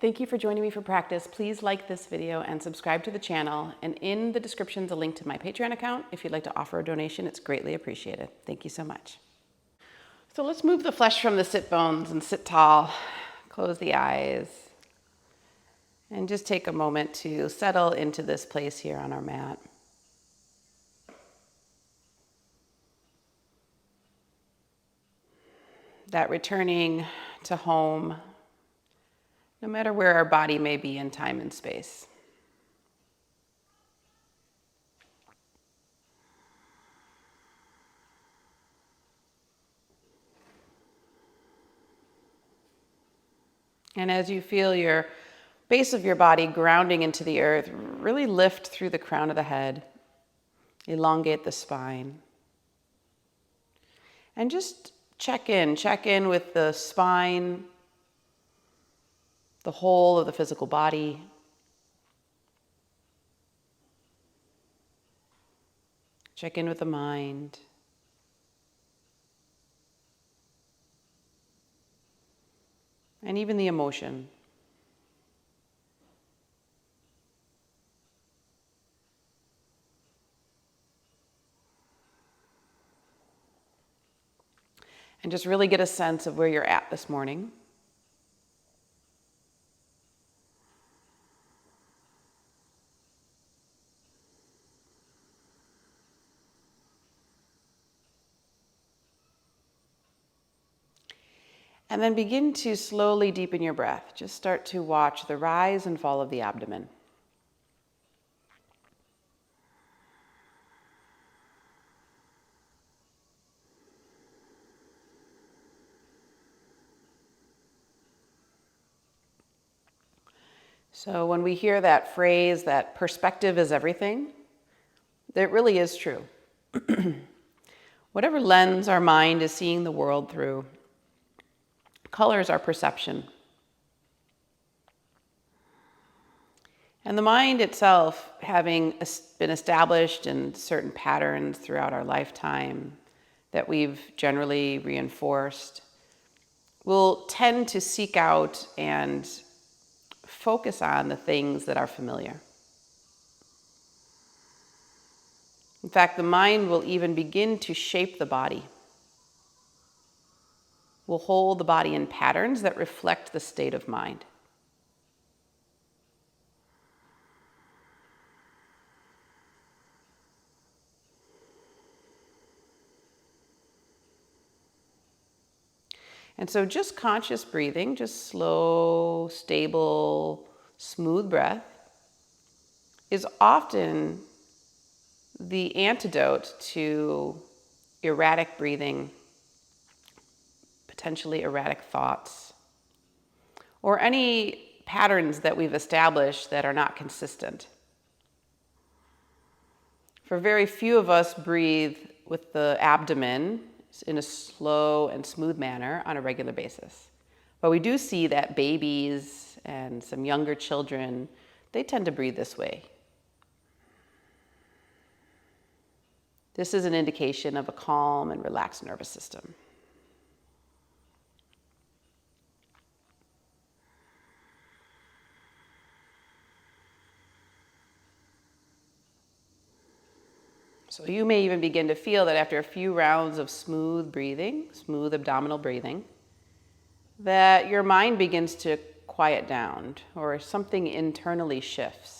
Thank you for joining me for practice. Please like this video and subscribe to the channel. And in the description is a link to my Patreon account. If you'd like to offer a donation, it's greatly appreciated. Thank you so much. So let's move the flesh from the sit bones and sit tall. Close the eyes. And just take a moment to settle into this place here on our mat. That returning to home, no matter where our body may be in time and space. And as you feel your base of your body grounding into the earth, really lift through the crown of the head, elongate the spine. And just check in with the spine, the whole of the physical body. Check in with the mind. And even the emotion. And just really get a sense of where you're at this morning. And then begin to slowly deepen your breath. Just start to watch the rise and fall of the abdomen. So when we hear that phrase, that perspective is everything, it really is true. Whatever lens our mind is seeing the world through, colors our perception. And the mind itself, having been established in certain patterns throughout our lifetime that we've generally reinforced, will tend to seek out and focus on the things that are familiar. In fact, the mind will even begin to shape the body. Will hold the body in patterns that reflect the state of mind. And so just conscious breathing, just slow, stable, smooth breath is often the antidote to erratic breathing, potentially erratic thoughts, or any patterns that we've established that are not consistent. For very few of us breathe with the abdomen in a slow and smooth manner on a regular basis. But we do see that babies and some younger children, they tend to breathe this way. This is an indication of a calm and relaxed nervous system. So you may even begin to feel that after a few rounds of smooth breathing, smooth abdominal breathing, that your mind begins to quiet down or something internally shifts.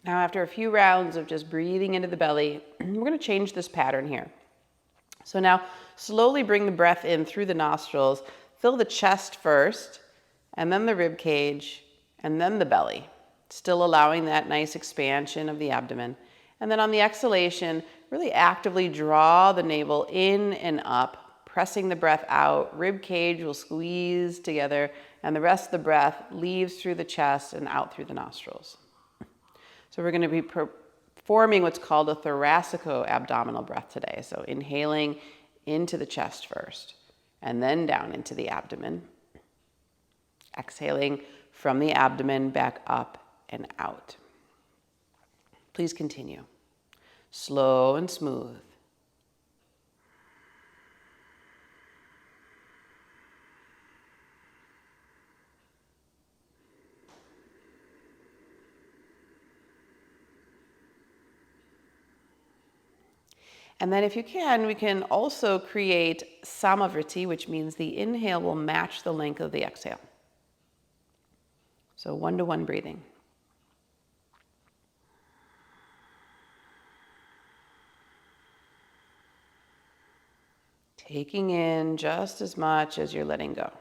Now, after a few rounds of just breathing into the belly, we're going to change this pattern here. So now slowly bring the breath in through the nostrils, fill the chest first, and then the rib cage, and then the belly, still allowing that nice expansion of the abdomen. And then on the exhalation, really actively draw the navel in and up, pressing the breath out. Rib cage will squeeze together, and the rest of the breath leaves through the chest and out through the nostrils. So we're going to be forming what's called a thoracico-abdominal breath today. So inhaling into the chest first, and then down into the abdomen. Exhaling from the abdomen back up and out. Please continue. Slow and smooth. And then if you can, we can also create samavriti, which means the inhale will match the length of the exhale. So 1-to-1 breathing. Taking in just as much as you're letting go.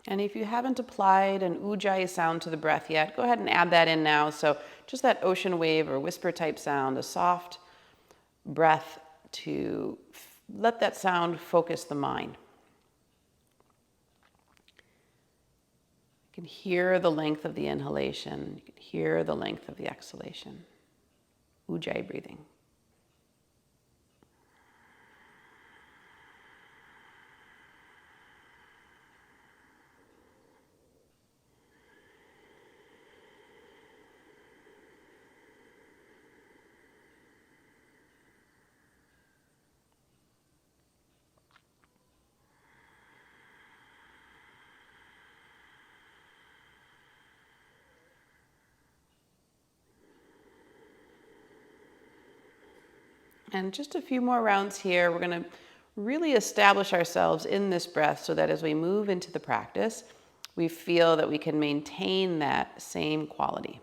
And if you haven't applied an ujjayi sound to the breath yet, go ahead and add that in now. So just that ocean wave or whisper type sound, a soft breath to let that sound focus the mind. You can hear the length of the inhalation. You can hear the length of the exhalation. Ujjayi breathing. And just a few more rounds here. We're going to really establish ourselves in this breath so that as we move into the practice, we feel that we can maintain that same quality.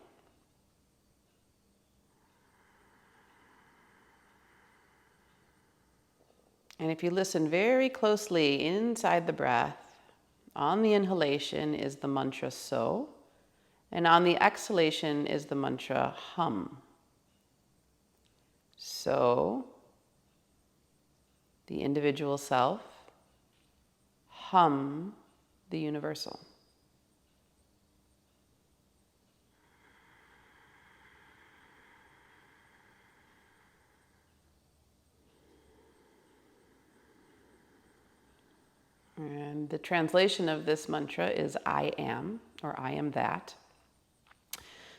And if you listen very closely inside the breath, on the inhalation is the mantra so, and on the exhalation is the mantra hum. So, the individual self, hum, the universal. And the translation of this mantra is I am, or I am that.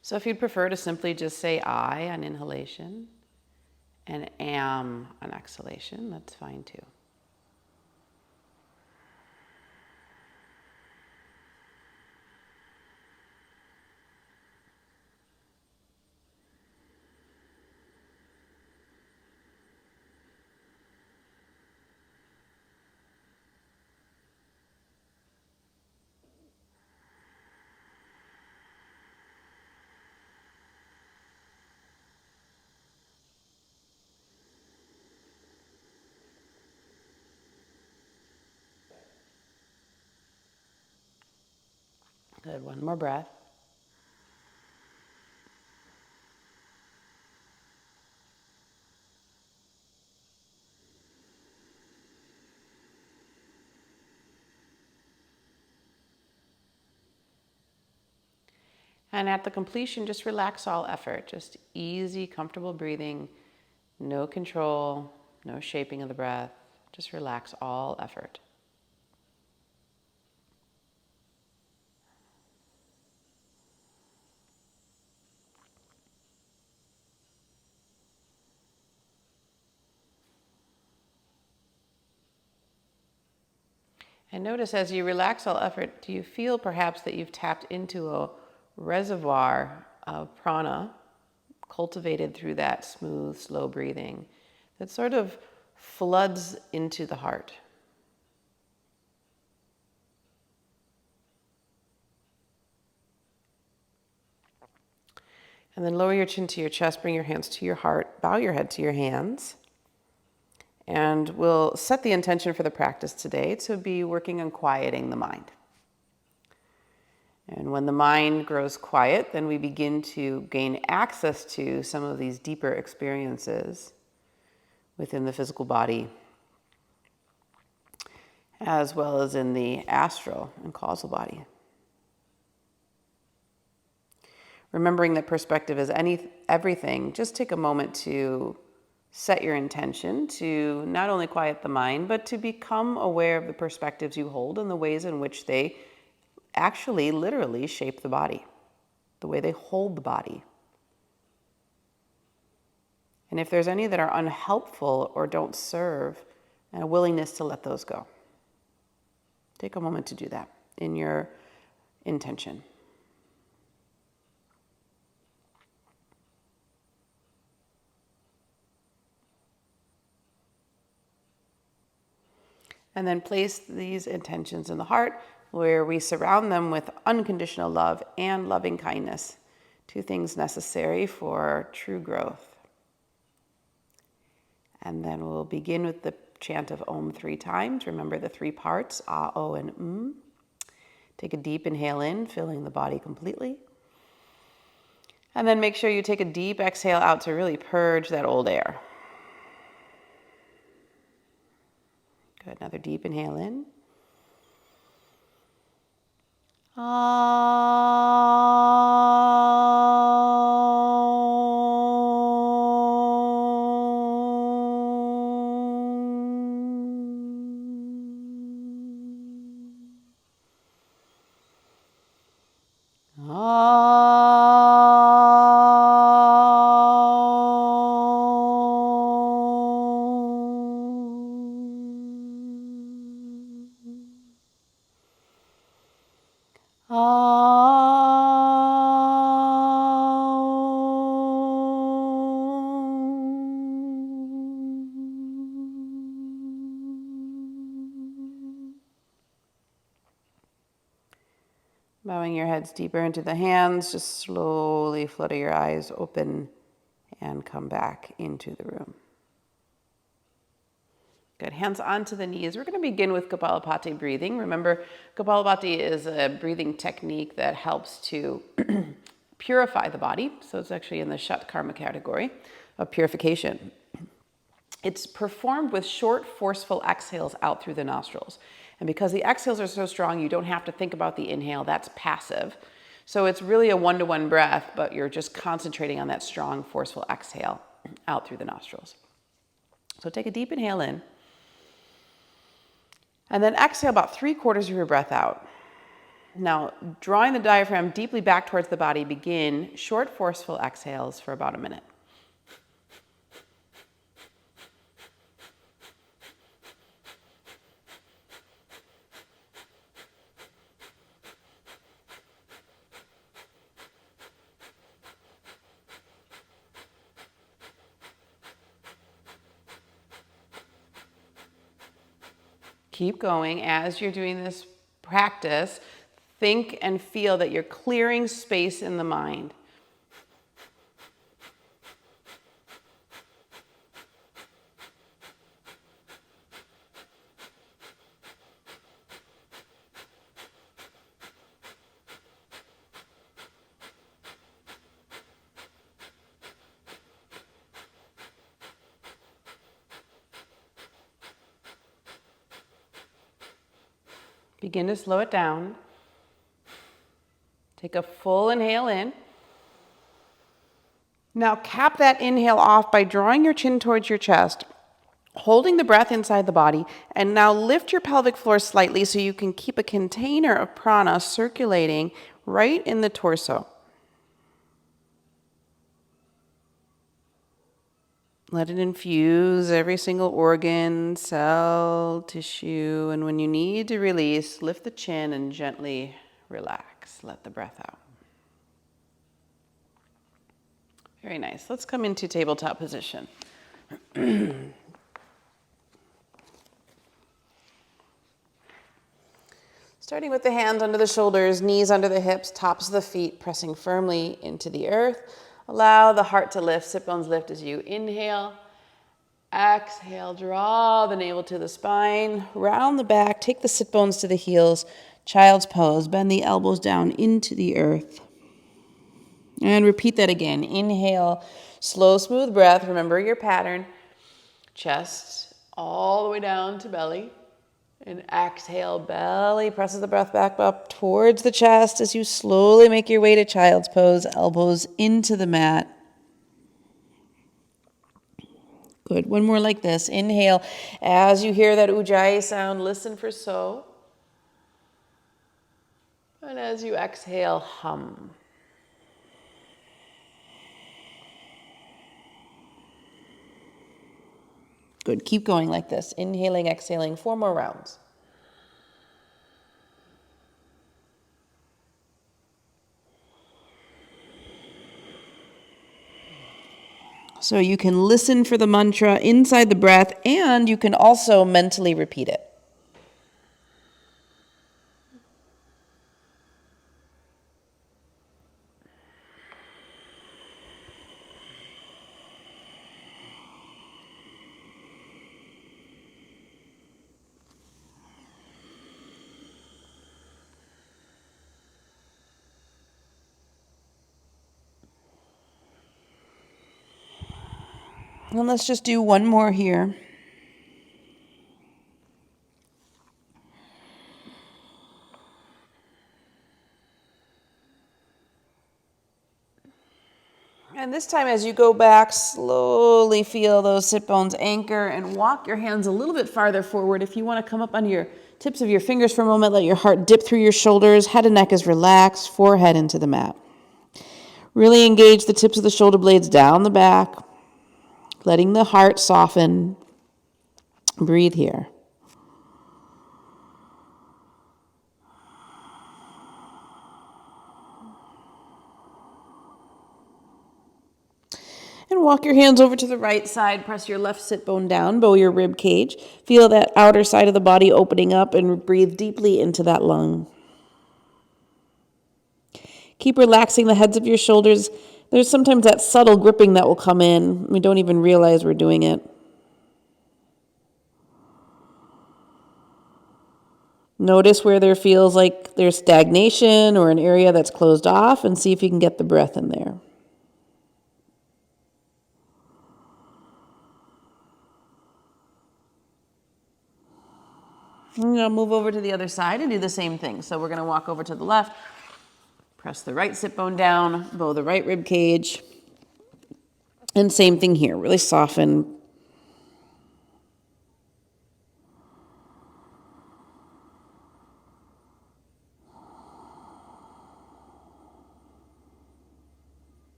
So if you'd prefer to simply just say I on inhalation, and am on exhalation, that's fine too. Good, one more breath. And at the completion, just relax all effort. Just easy, comfortable breathing, no control, no shaping of the breath. Just relax all effort. And notice as you relax all effort, do you feel perhaps that you've tapped into a reservoir of prana cultivated through that smooth, slow breathing that sort of floods into the heart? And then lower your chin to your chest, bring your hands to your heart, bow your head to your hands. And we'll set the intention for the practice today to be working on quieting the mind. And when the mind grows quiet, then we begin to gain access to some of these deeper experiences within the physical body, as well as in the astral and causal body. Remembering that perspective is everything, just take a moment to set your intention to not only quiet the mind, but to become aware of the perspectives you hold and the ways in which they actually literally shape the body, the way they hold the body. And if there's any that are unhelpful or don't serve, and a willingness to let those go. Take a moment to do that in your intention. And then place these intentions in the heart, where we surround them with unconditional love and loving kindness, two things necessary for true growth. And then we'll begin with the chant of Om 3 times. Remember the 3 parts, A, O, and Take a deep inhale in, filling the body completely. And then make sure you take a deep exhale out to really purge that old air. Good, another deep inhale in. Bowing your heads deeper into the hands, just slowly flutter your eyes open and come back into the room. Good, hands onto the knees. We're going to begin with Kapalabhati breathing. Remember, Kapalabhati is a breathing technique that helps to purify the body. So it's actually in the Shat Karma category of purification. It's performed with short, forceful exhales out through the nostrils. And because the exhales are so strong, you don't have to think about the inhale. That's passive. So it's really a one-to-one breath, but you're just concentrating on that strong, forceful exhale out through the nostrils. So take a deep inhale in. And then exhale about 3/4 of your breath out. Now, drawing the diaphragm deeply back towards the body, begin short, forceful exhales for about a minute. Keep going. As you're doing this practice, think and feel that you're clearing space in the mind. Begin to slow it down. Take a full inhale in. Now cap that inhale off by drawing your chin towards your chest, holding the breath inside the body, and now lift your pelvic floor slightly so you can keep a container of prana circulating right in the torso. Let it infuse every single organ, cell, tissue, and when you need to release, lift the chin and gently relax. Let the breath out. Very nice. Let's come into tabletop position. Starting with the hands under the shoulders, knees under the hips, tops of the feet pressing firmly into the earth. Allow the heart to lift, sit bones lift as you inhale. Exhale, draw the navel to the spine, round the back, take the sit bones to the heels, Child's pose. Bend the elbows down into the earth. And repeat that again. Inhale, slow, smooth breath. Remember your pattern. Chest all the way down to belly. And exhale, belly presses the breath back up towards the chest as you slowly make your way to child's pose, elbows into the mat. Good. One more like this. Inhale. As you hear that ujjayi sound, listen for so. And as you exhale, hum. Good. Keep going like this. Inhaling, exhaling, 4 more rounds. So you can listen for the mantra inside the breath, and you can also mentally repeat it. And let's just do one more here. And this time as you go back, slowly feel those sit bones anchor and walk your hands a little bit farther forward. If you want to come up onto your tips of your fingers for a moment, let your heart dip through your shoulders, head and neck is relaxed, forehead into the mat. Really engage the tips of the shoulder blades down the back, letting the heart soften. Breathe here. And walk your hands over to the right side. Press your left sit bone down, bow your rib cage. Feel that outer side of the body opening up and breathe deeply into that lung. Keep relaxing the heads of your shoulders. There's sometimes that subtle gripping that will come in. We don't even realize we're doing it. Notice where there feels like there's stagnation or an area that's closed off, and see if you can get the breath in there. I'm going to move over to the other side and do the same thing. So we're going to walk over to the left, press the right sit bone down, bow the right rib cage, and same thing here, really soften.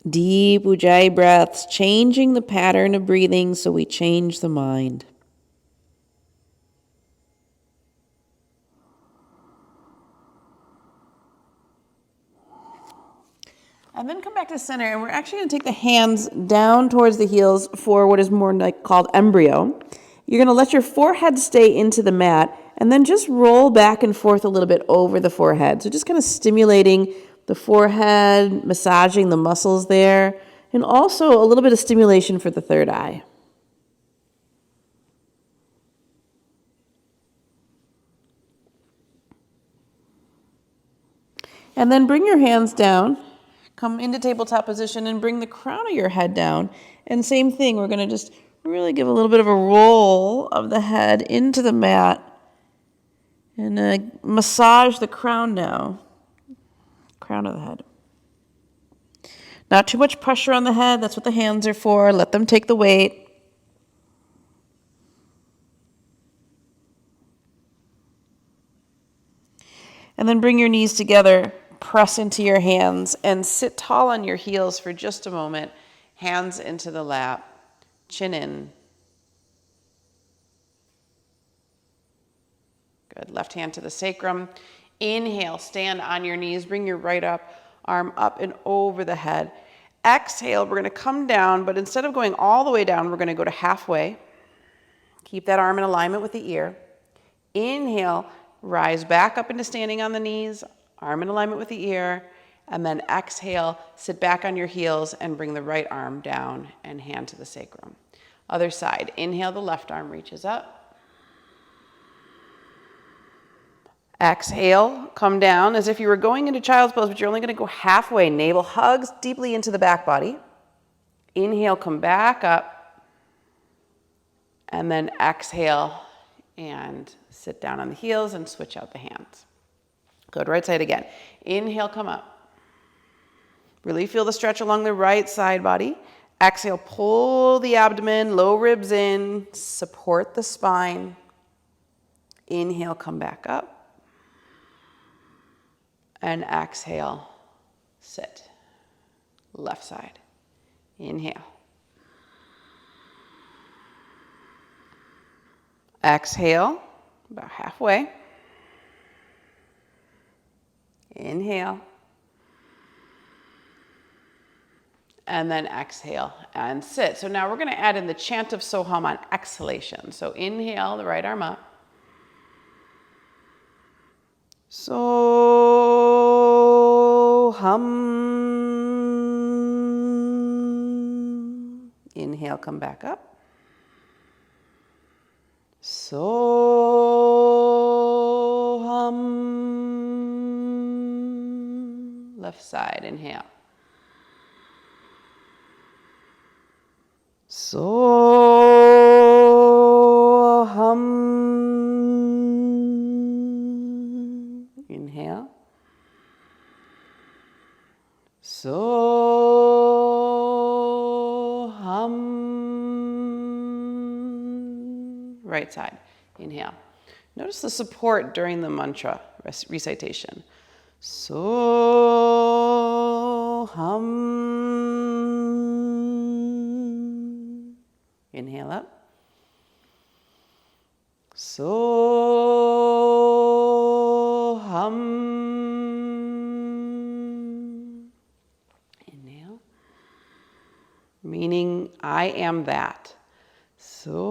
Deep ujjayi breaths, changing the pattern of breathing so we change the mind. And then come back to center, and we're actually going to take the hands down towards the heels for what is more like called embryo. You're going to let your forehead stay into the mat, and then just roll back and forth a little bit over the forehead. So just kind of stimulating the forehead, massaging the muscles there, and also a little bit of stimulation for the third eye. And then bring your hands down, come into tabletop position, and bring the crown of your head down. And same thing, we're going to just really give a little bit of a roll of the head into the mat and massage the crown now. Crown of the head. Not too much pressure on the head. That's what the hands are for. Let them take the weight. And then bring your knees together, press into your hands, and sit tall on your heels for just a moment. Hands into the lap, chin in. Good. Left hand to the sacrum. Inhale, stand on your knees. Bring your right arm up and over the head. Exhale, we're going to come down, but instead of going all the way down, we're going to go to halfway. Keep that arm in alignment with the ear. Inhale, rise back up into standing on the knees, arm in alignment with the ear, and then exhale, sit back on your heels and bring the right arm down and hand to the sacrum. Other side. Inhale, the left arm reaches up. Exhale, come down as if you were going into child's pose, but you're only going to go halfway. Navel hugs deeply into the back body. Inhale, come back up. And then exhale and sit down on the heels and switch out the hands. Good, right side again. Inhale, come up. Really feel the stretch along the right side body. Exhale, pull the abdomen, low ribs in, support the spine. Inhale, come back up. And exhale, sit. Left side. Inhale. Exhale, about halfway. Inhale. And then exhale and sit. So now we're going to add in the chant of Soham on exhalation. So inhale, the right arm up. Soham. Inhale, come back up. Soham. Left side, inhale. Soham. Inhale. Soham. Right side. Inhale. Notice the support during the mantra recitation. Soham. Inhale up. Soham. Inhale. Meaning I am that. Soham.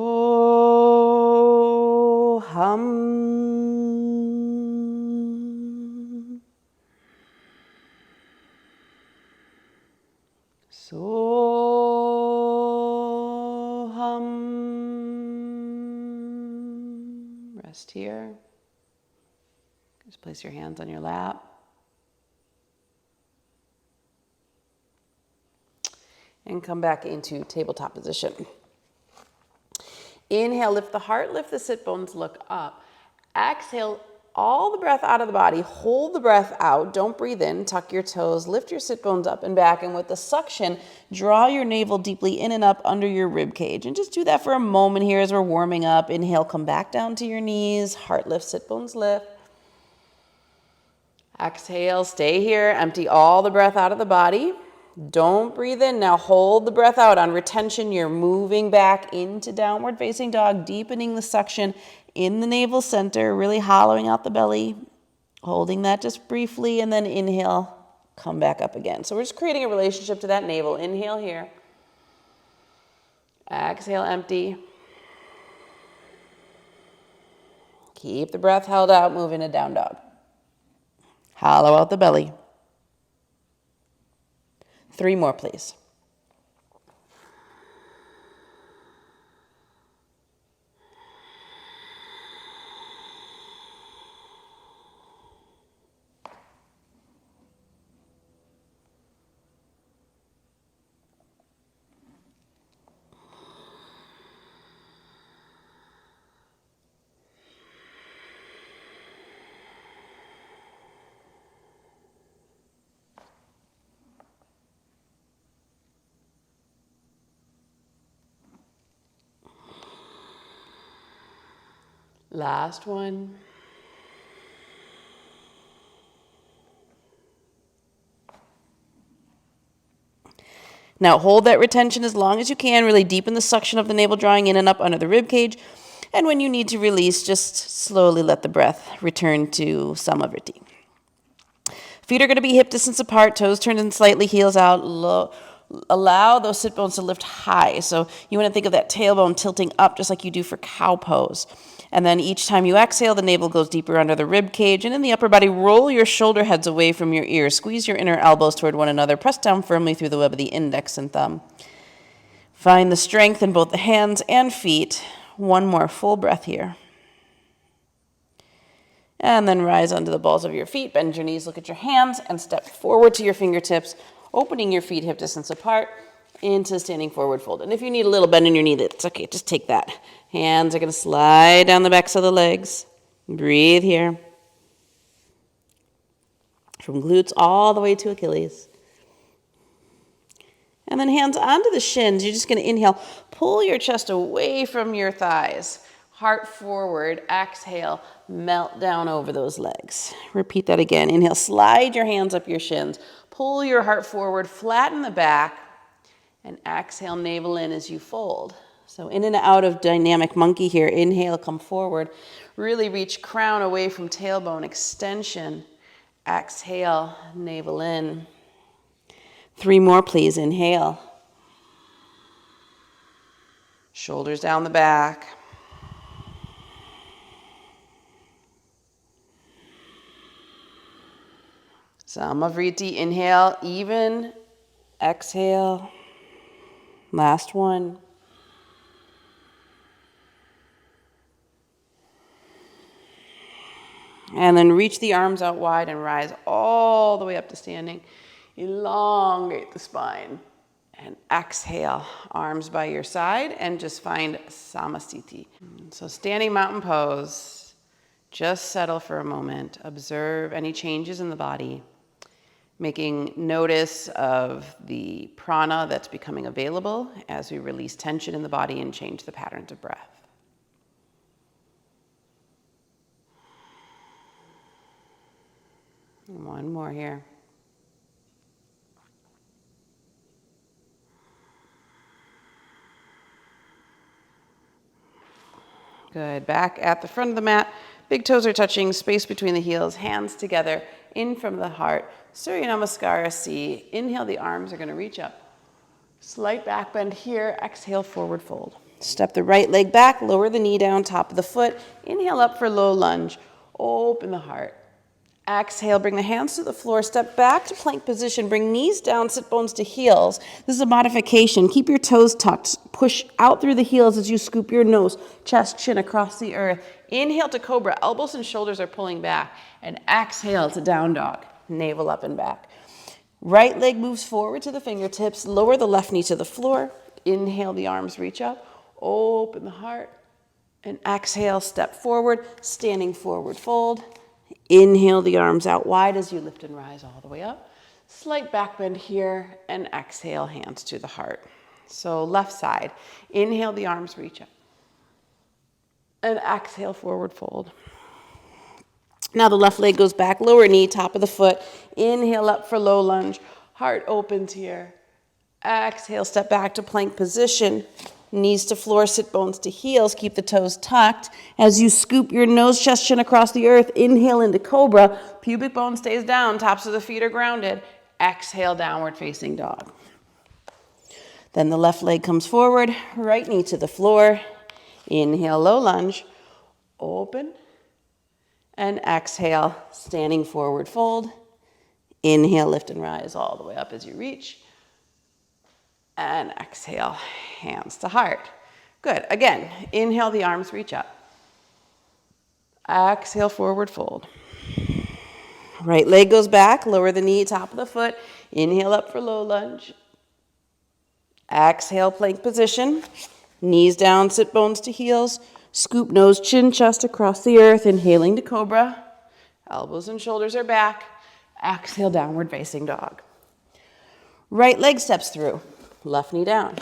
Soham. Rest here. Just place your hands on your lap. And come back into tabletop position. Inhale, lift the heart, lift the sit bones, look up. Exhale, all the breath out of the body. Hold the breath out. Don't breathe in. Tuck your toes. Lift your sit bones up and back. And with the suction, draw your navel deeply in and up under your rib cage. And just do that for a moment here as we're warming up. Inhale, come back down to your knees. Heart lift, sit bones lift. Exhale, stay here. Empty all the breath out of the body. Don't breathe in. Now hold the breath out. On retention, you're moving back into downward facing dog, deepening the suction in the navel center, really hollowing out the belly, holding that just briefly, and then inhale, come back up again. So we're just creating a relationship to that navel. Inhale here. Exhale, empty. Keep the breath held out, move into down dog. Hollow out the belly. 3 more, please. Last one. Now hold that retention as long as you can. Really deepen the suction of the navel, drawing in and up under the rib cage. And when you need to release, just slowly let the breath return to Samadhi. Feet are going to be hip distance apart, toes turned in slightly, heels out. Allow those sit bones to lift high. So you want to think of that tailbone tilting up just like you do for cow pose. And then each time you exhale, the navel goes deeper under the rib cage. And in the upper body, roll your shoulder heads away from your ears. Squeeze your inner elbows toward one another. Press down firmly through the web of the index and thumb. Find the strength in both the hands and feet. One more full breath here. And then rise onto the balls of your feet. Bend your knees, look at your hands, and step forward to your fingertips, opening your feet hip distance apart into standing forward fold. And if you need a little bend in your knee, that's okay. Just take that. Hands are going to slide down the backs of the legs. Breathe here. From glutes all the way to Achilles. And then hands onto the shins. You're just going to inhale. Pull your chest away from your thighs. Heart forward. Exhale. Melt down over those legs. Repeat that again. Inhale. Slide your hands up your shins. Pull your heart forward. Flatten the back. And exhale. Navel in as you fold. So in and out of dynamic monkey here. Inhale. Come forward. Really reach crown away from tailbone. Extension. Exhale. Navel in. 3 more, please. Inhale. Shoulders down the back. Samavriti. Inhale. Even. Exhale. Last one. And then reach the arms out wide and rise all the way up to standing. Elongate the spine. And exhale, arms by your side, and just find Samasthiti. So standing mountain pose, just settle for a moment. Observe any changes in the body, making notice of the prana that's becoming available as we release tension in the body and change the patterns of breath. One more here. Good. Back at the front of the mat. Big toes are touching, space between the heels, hands together, in from the heart. Surya Namaskara C. Inhale, the arms are going to reach up. Slight back bend here. Exhale, forward fold. Step the right leg back, lower the knee down, top of the foot. Inhale up for low lunge. Open the heart. Exhale, bring the hands to the floor. Step back to plank position. Bring knees down, sit bones to heels. This is a modification. Keep your toes tucked. Push out through the heels as you scoop your nose, chest, chin across the earth. Inhale to cobra. Elbows and shoulders are pulling back. And exhale to down dog. Navel up and back. Right leg moves forward to the fingertips. Lower the left knee to the floor. Inhale, the arms reach up. Open the heart. And exhale, step forward. Standing forward fold. Inhale the arms out wide as you lift and rise all the way up. Slight back bend here, and exhale, hands to the heart. So left side, inhale the arms reach up. And exhale, forward fold. Now the left leg goes back, lower knee, top of the foot. Inhale up for low lunge. Heart opens here. Exhale, step back to plank position. Knees to floor, sit bones to heels. Keep the toes tucked. As you scoop your nose, chest, chin across the earth, inhale into cobra. Pubic bone stays down. Tops of the feet are grounded. Exhale, downward facing dog. Then the left leg comes forward. Right knee to the floor. Inhale, low lunge. Open. And exhale, standing forward fold. Inhale, lift and rise all the way up as you reach. And exhale, hands to heart. Good. Again, inhale, the arms reach up. Exhale, forward fold. Right leg goes back, lower the knee, top of the foot. Inhale up for low lunge. Exhale, plank position. Knees down, sit bones to heels. Scoop nose, chin, chest across the earth. Inhaling to cobra. Elbows and shoulders are back. Exhale, downward facing dog. Right leg steps through. Left knee down.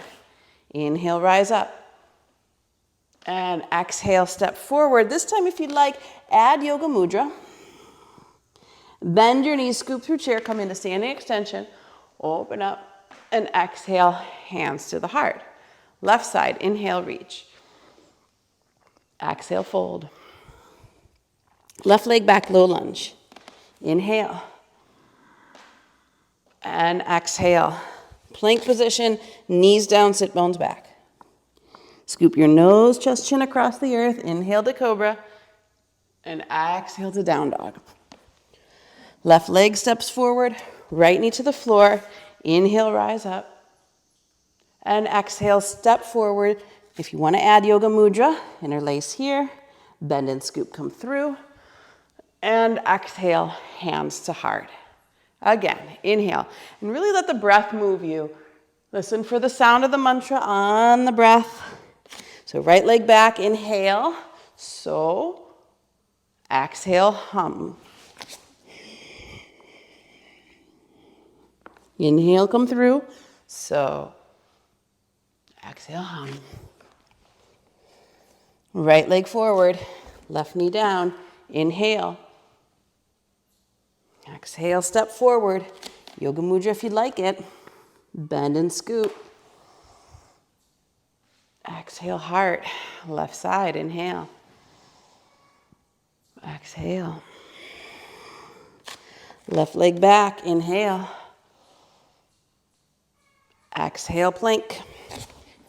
Inhale, rise up. And exhale, step forward. This time, if you'd like, add yoga mudra. Bend your knees, scoop through chair, come into standing extension. Open up and exhale, hands to the heart. Left side, inhale, reach. Exhale, fold. Left leg back, low lunge. Inhale. And exhale. Plank position, knees down, sit bones back. Scoop your nose, chest, chin across the earth. Inhale to cobra. And exhale to down dog. Left leg steps forward. Right knee to the floor. Inhale, rise up. And exhale, step forward. If you want to add yoga mudra, interlace here, bend and scoop, come through. And exhale, hands to heart. Again, inhale. And really let the breath move you. Listen for the sound of the mantra on the breath. So right leg back, inhale. So, exhale, hum. Inhale, come through. So, exhale, hum. Right leg forward, left knee down. Inhale. Exhale, step forward. Yoga mudra if you'd like it. Bend and scoop. Exhale, heart. Left side, inhale. Exhale. Left leg back, inhale. Exhale, plank.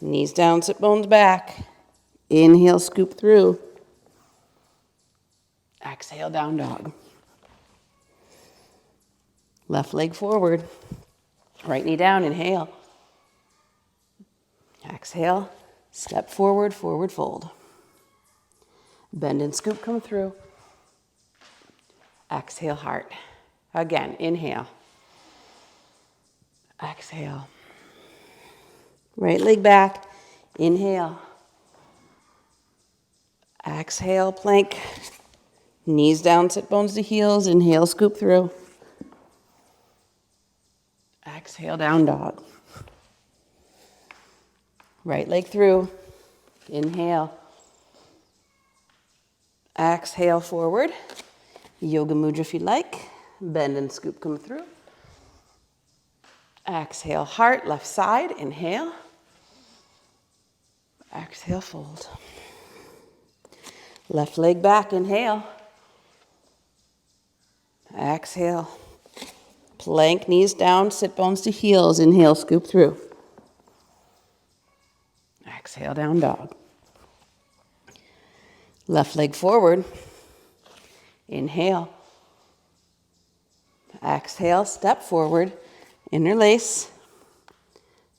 Knees down, sit bones back. Inhale, scoop through. Exhale, down dog. Left leg forward. Right knee down, inhale. Exhale, step forward, forward fold. Bend and scoop, come through. Exhale, heart. Again, inhale. Exhale. Right leg back, inhale. Exhale, plank. Knees down, sit bones to heels. Inhale, scoop through. Exhale, down dog. Right leg through. Inhale. Exhale, forward. Yoga mudra if you like. Bend and scoop, come through. Exhale, heart, left side. Inhale. Exhale, fold. Left leg back, inhale. Exhale. Plank, knees down, sit bones to heels. Inhale, scoop through. Exhale, down dog. Left leg forward. Inhale. Exhale, step forward. Interlace.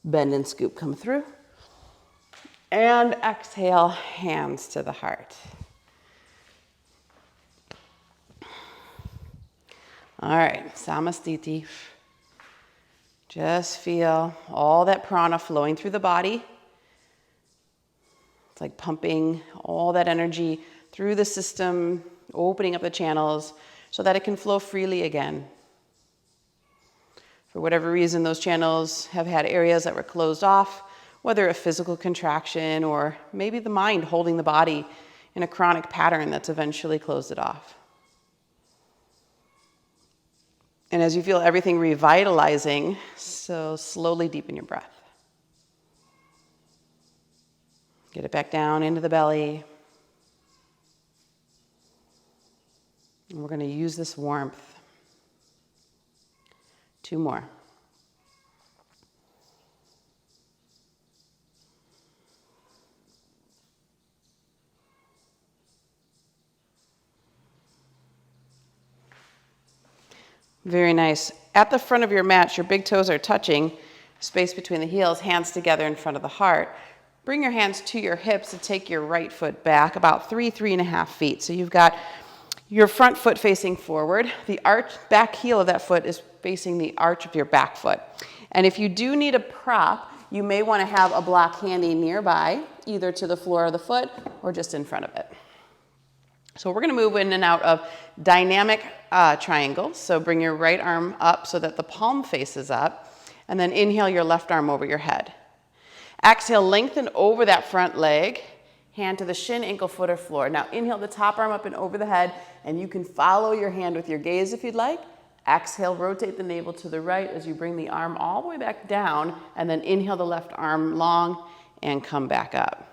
Bend and scoop, come through. And exhale, hands to the heart. All right, Samastiti. Just feel all that prana flowing through the body. It's like pumping all that energy through the system, opening up the channels so that it can flow freely again. For whatever reason, those channels have had areas that were closed off, whether a physical contraction or maybe the mind holding the body in a chronic pattern that's eventually closed it off. And as you feel everything revitalizing, so slowly deepen your breath. Get it back down into the belly. And we're going to use this warmth. 2 more. Very nice. At the front of your mat, your big toes are touching, space between the heels, hands together in front of the heart. Bring your hands to your hips and take your right foot back about 3.5 feet. So you've got your front foot facing forward. The back heel of that foot is facing the arch of your back foot. And if you do need a prop, you may want to have a block handy nearby, either to the floor of the foot or just in front of it. So we're going to move in and out of dynamic triangles. So bring your right arm up so that the palm faces up, and then inhale your left arm over your head. Exhale, lengthen over that front leg, hand to the shin, ankle, foot, or floor. Now inhale the top arm up and over the head, and you can follow your hand with your gaze if you'd like. Exhale, rotate the navel to the right as you bring the arm all the way back down, and then inhale the left arm long and come back up.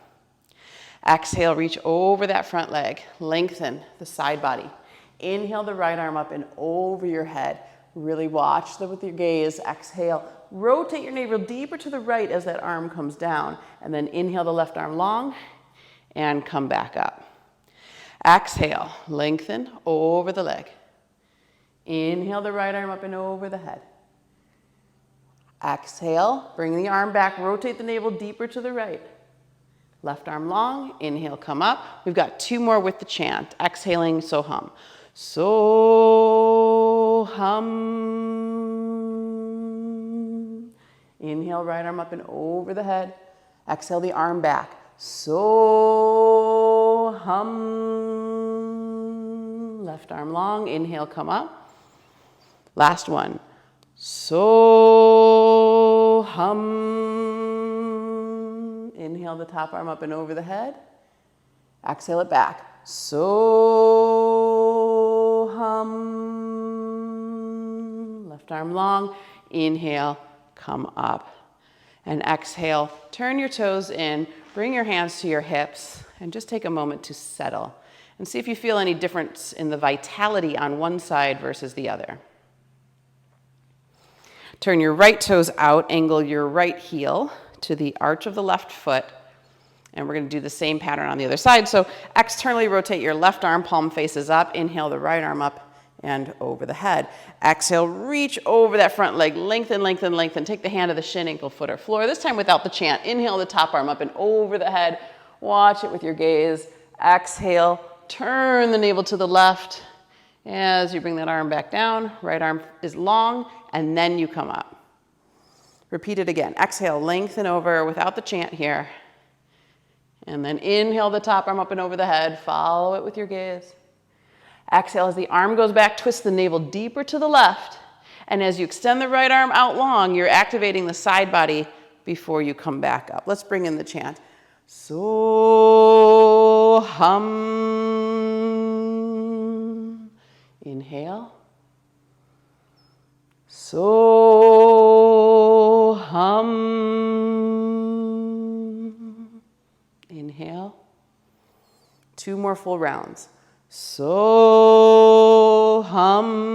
Exhale, reach over that front leg, lengthen the side body. Inhale the right arm up and over your head. Really watch with your gaze. Exhale, rotate your navel deeper to the right as that arm comes down, and then inhale the left arm long and come back up. Exhale, lengthen over the leg. Inhale the right arm up and over the head. Exhale, bring the arm back, rotate the navel deeper to the right. Left arm long, inhale, come up. We've got 2 more with the chant. Exhaling, so hum. So hum. Inhale, right arm up and over the head. Exhale the arm back. So hum. Left arm long, inhale, come up. Last one. So hum. Inhale the top arm up and over the head. Exhale it back. So hum. Left arm long. Inhale, come up. And exhale, turn your toes in, bring your hands to your hips, and just take a moment to settle. And see if you feel any difference in the vitality on one side versus the other. Turn your right toes out, angle your right heel to the arch of the left foot. And we're going to do the same pattern on the other side. So externally rotate your left arm, palm faces up. Inhale the right arm up and over the head. Exhale, reach over that front leg. Lengthen, lengthen, lengthen. Take the hand of the shin, ankle, foot, or floor. This time without the chant. Inhale the top arm up and over the head. Watch it with your gaze. Exhale, turn the navel to the left. As you bring that arm back down, right arm is long, and then you come up. Repeat it again. Exhale, lengthen over without the chant here. And then inhale the top arm up and over the head. Follow it with your gaze. Exhale as the arm goes back, twist the navel deeper to the left. And as you extend the right arm out long, you're activating the side body before you come back up. Let's bring in the chant. So hum. Inhale. So hum. Inhale. 2 more full rounds. So hum.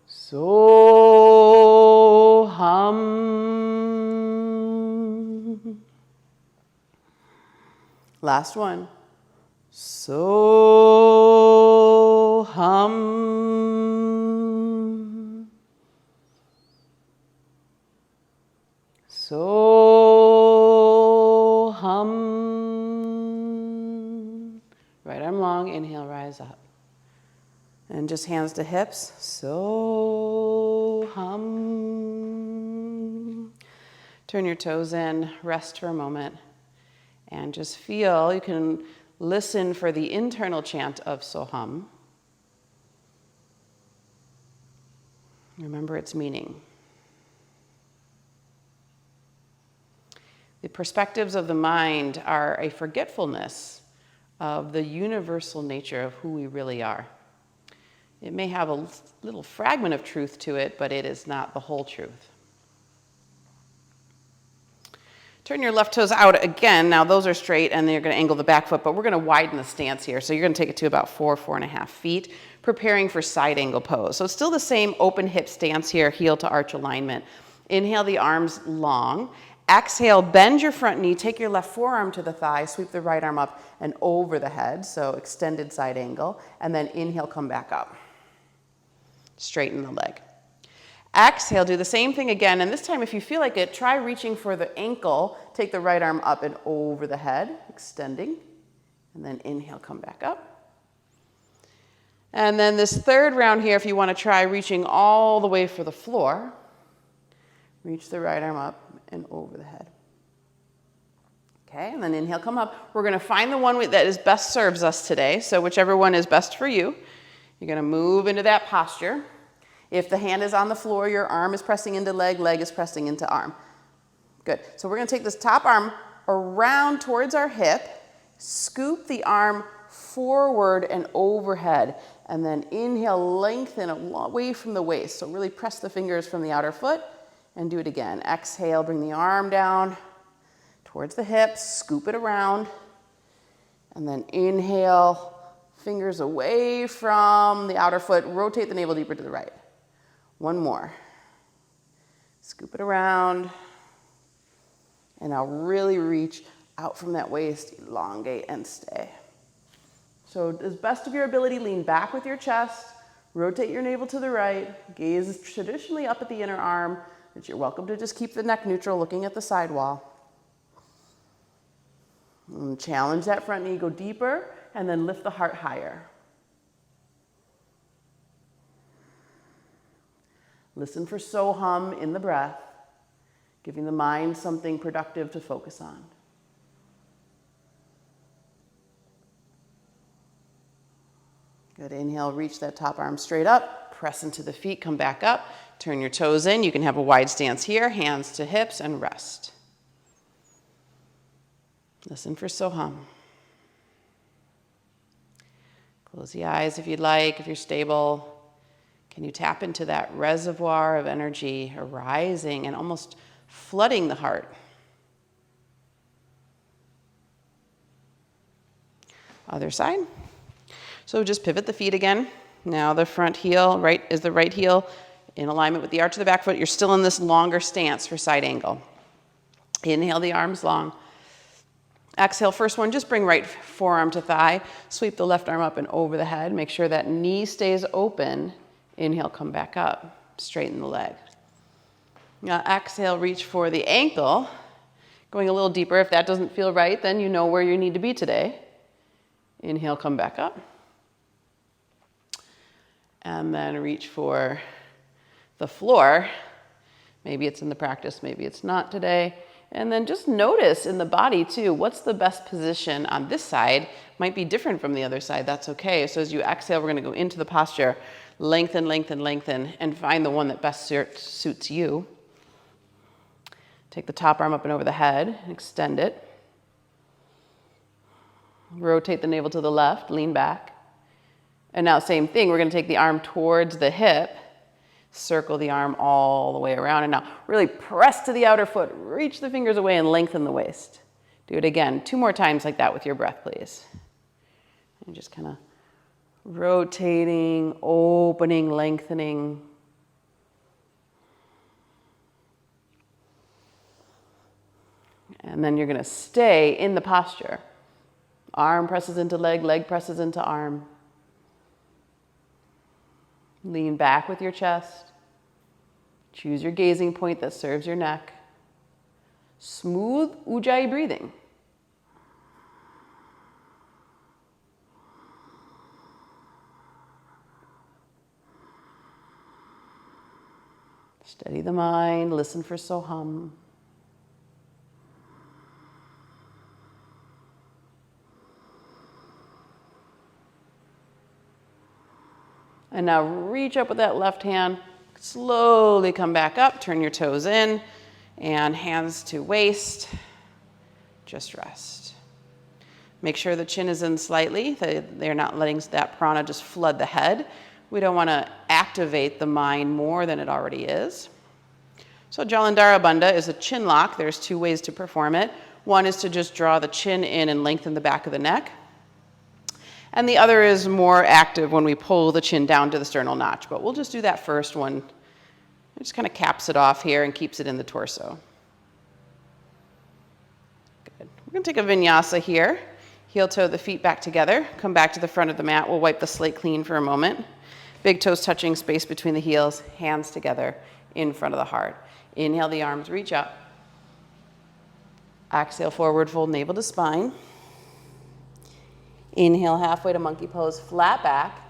So hum. Last one. So hum. So hum. Right arm long, inhale, rise up. And just hands to hips. So hum. Turn your toes in, rest for a moment, and just feel. You can listen for the internal chant of so hum. Remember its meaning. The perspectives of the mind are a forgetfulness of the universal nature of who we really are. It may have a little fragment of truth to it, but it is not the whole truth. Turn your left toes out again. Now those are straight and you're going to angle the back foot, but we're going to widen the stance here. So you're going to take it to about 4.5 feet, preparing for side angle pose. So it's still the same open hip stance here, heel to arch alignment. Inhale the arms long. Exhale, bend your front knee, take your left forearm to the thigh, sweep the right arm up and over the head, so extended side angle, and then inhale, come back up. Straighten the leg. Exhale, do the same thing again, and this time if you feel like it, try reaching for the ankle, take the right arm up and over the head, extending, and then inhale, come back up. And then this third round here, if you want to try reaching all the way for the floor, reach the right arm up and over the head. Okay, and then inhale, come up. We're going to find the one that is best serves us today, so whichever one is best for you. You're going to move into that posture. If the hand is on the floor, your arm is pressing into leg, leg is pressing into arm. Good. So we're going to take this top arm around towards our hip, scoop the arm forward and overhead, and then inhale, lengthen away from the waist. So really press the fingers from the outer foot and do it again. Exhale, bring the arm down towards the hips, scoop it around, and then inhale, fingers away from the outer foot, rotate the navel deeper to the right. One more. Scoop it around, and now really reach out from that waist, elongate and stay. So as best of your ability, lean back with your chest, Rotate your navel to the right. Gaze is traditionally up at the inner arm, but you're welcome to just keep the neck neutral, looking at the side wall. And challenge that front knee, go deeper, and then lift the heart higher. Listen for so hum in the breath, giving the mind something productive to focus on. Good, inhale, reach that top arm straight up, press into the feet, come back up, turn your toes in. You can have a wide stance here, hands to hips, and rest. Listen for so hum. Close the eyes if you'd like, if you're stable. Can you tap into that reservoir of energy arising and almost flooding the heart? Other side. So just pivot the feet again. Now the front heel, right, is the right heel in alignment with the arch of the back foot. You're still in this longer stance for side angle. Inhale the arms long. Exhale, first one, just bring right forearm to thigh. Sweep the left arm up and over the head. Make sure that knee stays open. Inhale, come back up. Straighten the leg. Now exhale, reach for the ankle. Going a little deeper. If that doesn't feel right, then you know where you need to be today. Inhale, come back up. And then reach for the floor. Maybe it's in the practice, maybe it's not today. And then just notice in the body too, what's the best position on this side? Might be different from the other side, that's okay. So as you exhale, we're gonna go into the posture. Lengthen, lengthen, lengthen, and find the one that best suits you. Take the top arm up and over the head, extend it. Rotate the navel to the left, lean back. And now same thing, we're gonna take the arm towards the hip, circle the arm all the way around, and now really press to the outer foot, reach the fingers away and lengthen the waist. Do it again, 2 more times like that with your breath, please. And just kind of rotating, opening, lengthening. And then you're gonna stay in the posture. Arm presses into leg, leg presses into arm. Lean back with your chest. Choose your gazing point that serves your neck. Smooth Ujjayi breathing. Steady the mind, listen for so hum. And now reach up with that left hand, slowly come back up, turn your toes in, and hands to waist, just rest. Make sure the chin is in slightly, they're not letting that prana just flood the head. We don't want to activate the mind more than it already is. So Jalandhara Bandha is a chin lock. There's 2 ways to perform it. One is to just draw the chin in and lengthen the back of the neck. And the other is more active when we pull the chin down to the sternal notch. But we'll just do that first one. It just kind of caps it off here and keeps it in the torso. Good. We're going to take a vinyasa here. Heel toe the feet back together. Come back to the front of the mat. We'll wipe the slate clean for a moment. Big toes touching, space between the heels, hands together in front of the heart. Inhale the arms, reach up. Exhale, forward fold, navel to spine. Inhale, halfway to monkey pose, flat back.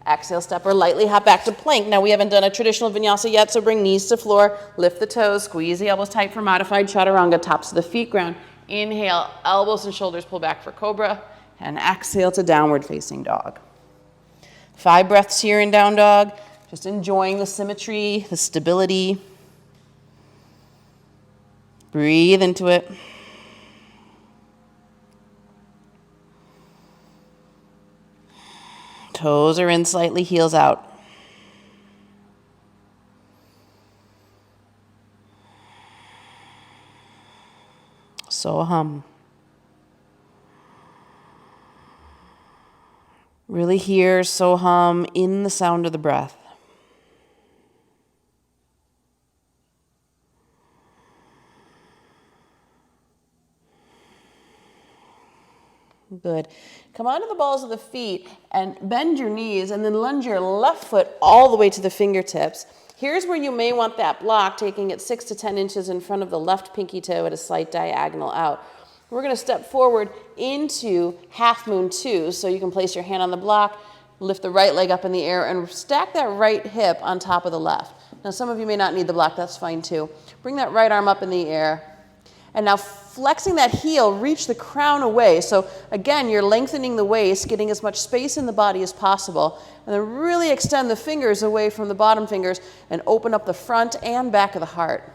Exhale, step or lightly hop back to plank. Now we haven't done a traditional vinyasa yet, so bring knees to floor, lift the toes, squeeze the elbows tight for modified chaturanga, tops of the feet ground. Inhale, elbows and shoulders pull back for cobra, and exhale to downward facing dog. 5 breaths here in down dog, just enjoying the symmetry, the stability. Breathe into it. Toes are in slightly, heels out. So hum. Really hear so hum in the sound of the breath. Good. Come onto the balls of the feet and bend your knees and then lunge your left foot all the way to the fingertips. Here's where you may want that block, taking it 6 to 10 inches in front of the left pinky toe at a slight diagonal out. We're going to step forward into half moon 2, so you can place your hand on the block, lift the right leg up in the air, and stack that right hip on top of the left. Now, some of you may not need the block. That's fine, too. Bring that right arm up in the air. And now flexing that heel, reach the crown away. So again, you're lengthening the waist, getting as much space in the body as possible. And then really extend the fingers away from the bottom fingers and open up the front and back of the heart.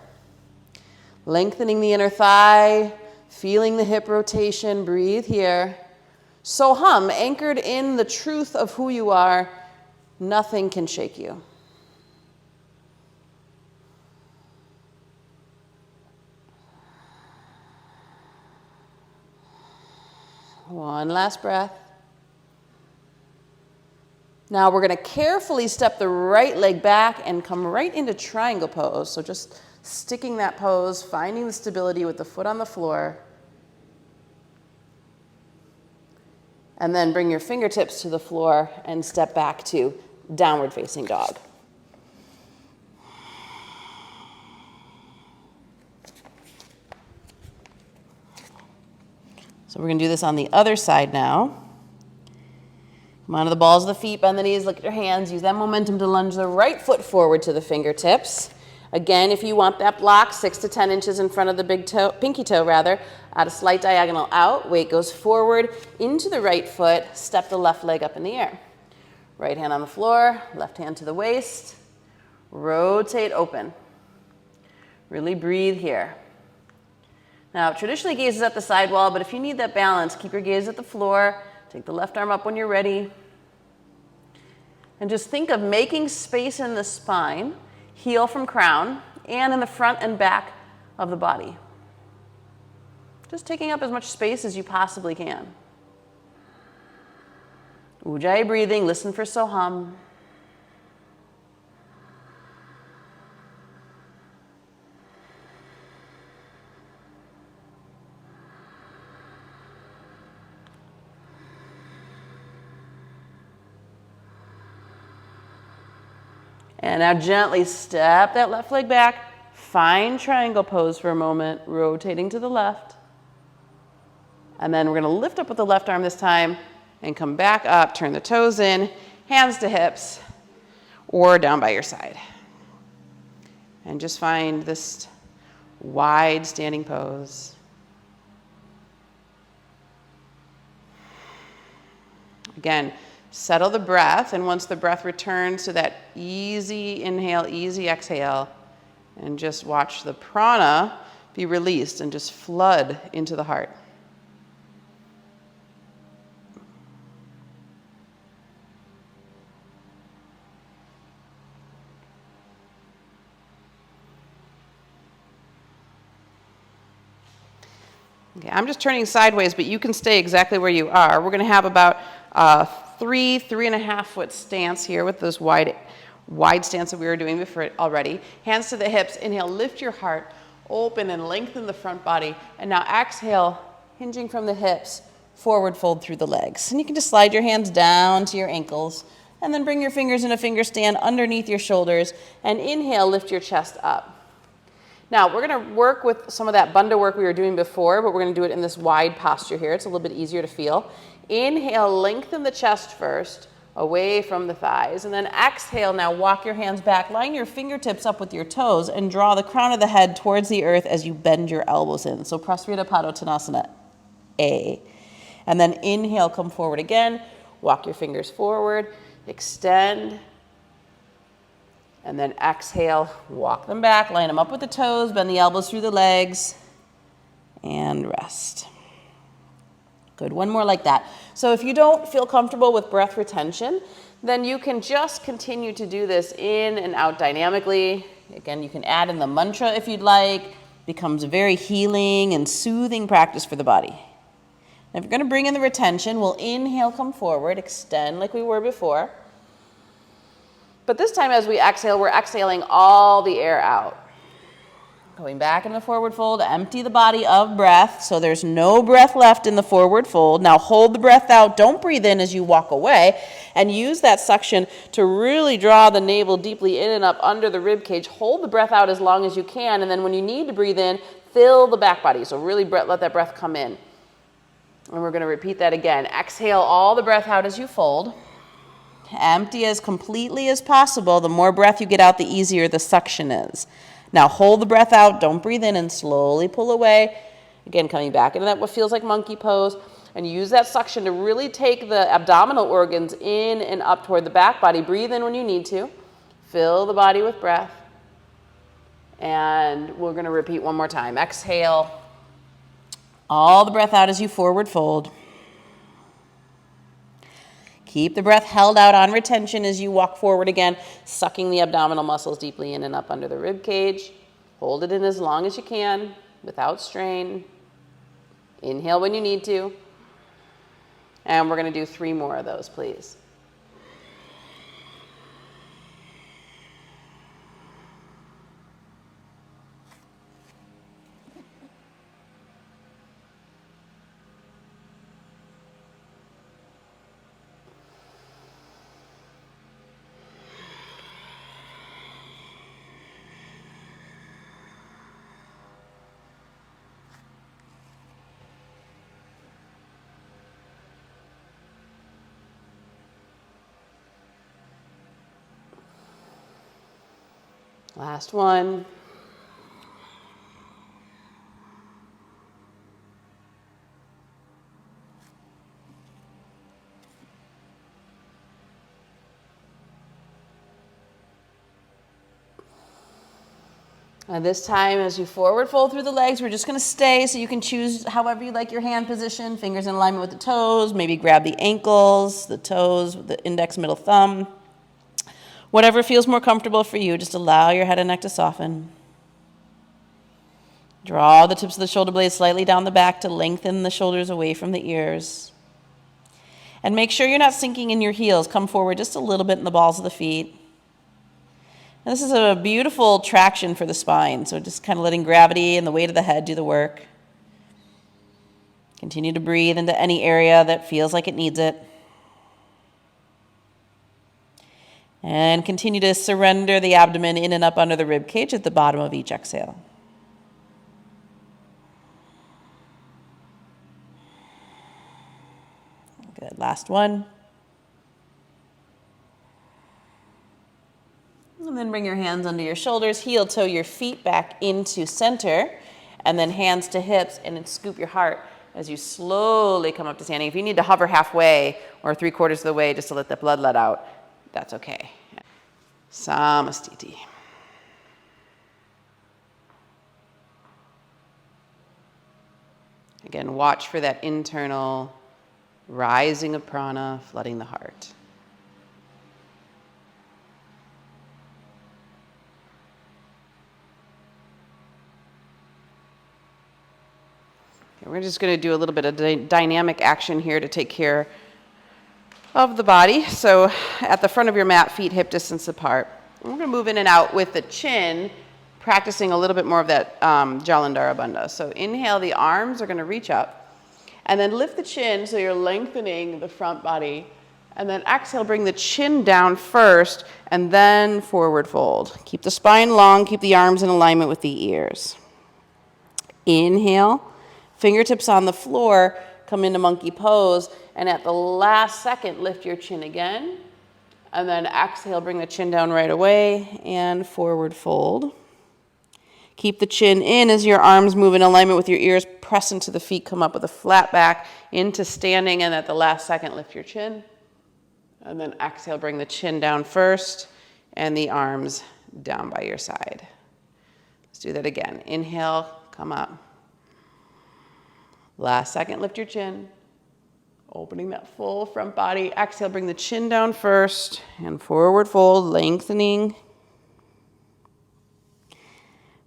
Lengthening the inner thigh, feeling the hip rotation. Breathe here. So hum, anchored in the truth of who you are. Nothing can shake you. One last breath. Now we're going to carefully step the right leg back and come right into triangle pose. So just sticking that pose, finding the stability with the foot on the floor. And then bring your fingertips to the floor and step back to downward facing dog. So we're going to do this on the other side now. Come onto the balls of the feet, bend the knees, look at your hands. Use that momentum to lunge the right foot forward to the fingertips. Again, if you want that block, 6 to 10 inches in front of the big toe, pinky toe rather, at a slight diagonal out. Weight goes forward into the right foot. Step the left leg up in the air. Right hand on the floor, left hand to the waist. Rotate open. Really breathe here. Now, traditionally gaze is at the side wall, but if you need that balance, keep your gaze at the floor. Take the left arm up when you're ready. And just think of making space in the spine, heel from crown, and in the front and back of the body. Just taking up as much space as you possibly can. Ujjayi breathing, listen for Soham. And now gently step that left leg back. Find triangle pose for a moment, rotating to the left. And then we're going to lift up with the left arm this time and come back up, turn the toes in, hands to hips, or down by your side. And just find this wide standing pose. Again, settle the breath, and once the breath returns to that easy inhale, easy exhale, and just watch the prana be released and just flood into the heart. Okay, I'm just turning sideways, but you can stay exactly where you are. We're going to have about 3.5 foot stance here with this wide stance that we were doing before already. Hands to the hips. Inhale, lift your heart, open and lengthen the front body. And now exhale, hinging from the hips, forward fold through the legs. And you can just slide your hands down to your ankles and then bring your fingers in a finger stand underneath your shoulders and inhale, lift your chest up. Now, we're going to work with some of that bandha work we were doing before, but we're going to do it in this wide posture here. It's a little bit easier to feel. Inhale, lengthen the chest first, away from the thighs. And then exhale, now walk your hands back. Line your fingertips up with your toes and draw the crown of the head towards the earth as you bend your elbows in. So Prasarita Padottanasana, A. And then inhale, come forward again. Walk your fingers forward, extend. And then exhale, walk them back, line them up with the toes, bend the elbows through the legs, and rest. Good, one more like that. So if you don't feel comfortable with breath retention, then you can just continue to do this in and out dynamically. Again, you can add in the mantra if you'd like. It becomes a very healing and soothing practice for the body. Now, if you're going to bring in the retention, we'll inhale, come forward, extend like we were before. But this time as we exhale, we're exhaling all the air out. Going back in the forward fold, empty the body of breath, so there's no breath left in the forward fold. Now hold the breath out, don't breathe in as you walk away, and use that suction to really draw the navel deeply in and up under the rib cage. Hold the breath out as long as you can, and then when you need to breathe in, fill the back body. So really let that breath come in. And we're going to repeat that again. Exhale all the breath out as you fold. Empty as completely as possible. The more breath you get out, the easier the suction is. Now hold the breath out, don't breathe in, and slowly pull away. Again, coming back into that what feels like monkey pose. And use that suction to really take the abdominal organs in and up toward the back body. Breathe in when you need to. Fill the body with breath. And we're going to repeat one more time. Exhale all the breath out as you forward fold. Keep the breath held out on retention as you walk forward again, sucking the abdominal muscles deeply in and up under the rib cage. Hold it in as long as you can without strain. Inhale when you need to. And we're going to do 3 more of those, please. Last one. And this time, as you forward fold through the legs, we're just going to stay, so you can choose however you like your hand position, fingers in alignment with the toes, maybe grab the ankles, the toes, the index, middle thumb. Whatever feels more comfortable for you, just allow your head and neck to soften. Draw the tips of the shoulder blades slightly down the back to lengthen the shoulders away from the ears. And make sure you're not sinking in your heels. Come forward just a little bit in the balls of the feet. And this is a beautiful traction for the spine, so just kind of letting gravity and the weight of the head do the work. Continue to breathe into any area that feels like it needs it. And continue to surrender the abdomen in and up under the rib cage at the bottom of each exhale. Good. Last one. And then bring your hands under your shoulders, heel toe your feet back into center, and then hands to hips, and then scoop your heart as you slowly come up to standing. If you need to hover halfway or 3/4 of the way just to let the blood let out, that's okay. Samastiti. Again, watch for that internal rising of prana, flooding the heart. Okay, we're just going to do a little bit of dynamic action here to take care of the body. So at the front of your mat, feet hip distance apart. We're going to move in and out with the chin, practicing a little bit more of that Jalandhara Bandha. So inhale, the arms are going to reach up. And then lift the chin so you're lengthening the front body. And then exhale, bring the chin down first, and then forward fold. Keep the spine long, keep the arms in alignment with the ears. Inhale, fingertips on the floor, come into monkey pose, and at the last second, lift your chin again. And then exhale, bring the chin down right away, and forward fold. Keep the chin in as your arms move in alignment with your ears. Press into the feet, come up with a flat back, into standing, and at the last second, lift your chin. And then exhale, bring the chin down first, and the arms down by your side. Let's do that again. Inhale, come up. Last second, lift your chin. Opening that full front body. Exhale, bring the chin down first, and forward fold, lengthening.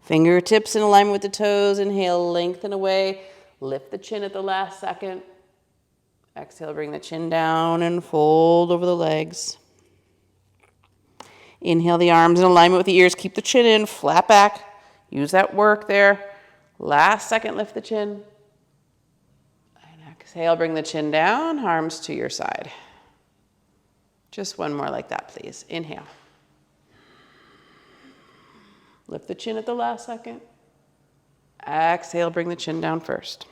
Fingertips in alignment with the toes. Inhale, lengthen away. Lift the chin at the last second. Exhale, bring the chin down and fold over the legs. Inhale, the arms in alignment with the ears. Keep the chin in, flat back. Use that work there. Last second, lift the chin. And exhale, bring the chin down, arms to your side. Just one more like that, please. Inhale. Lift the chin at the last second. Exhale, bring the chin down first.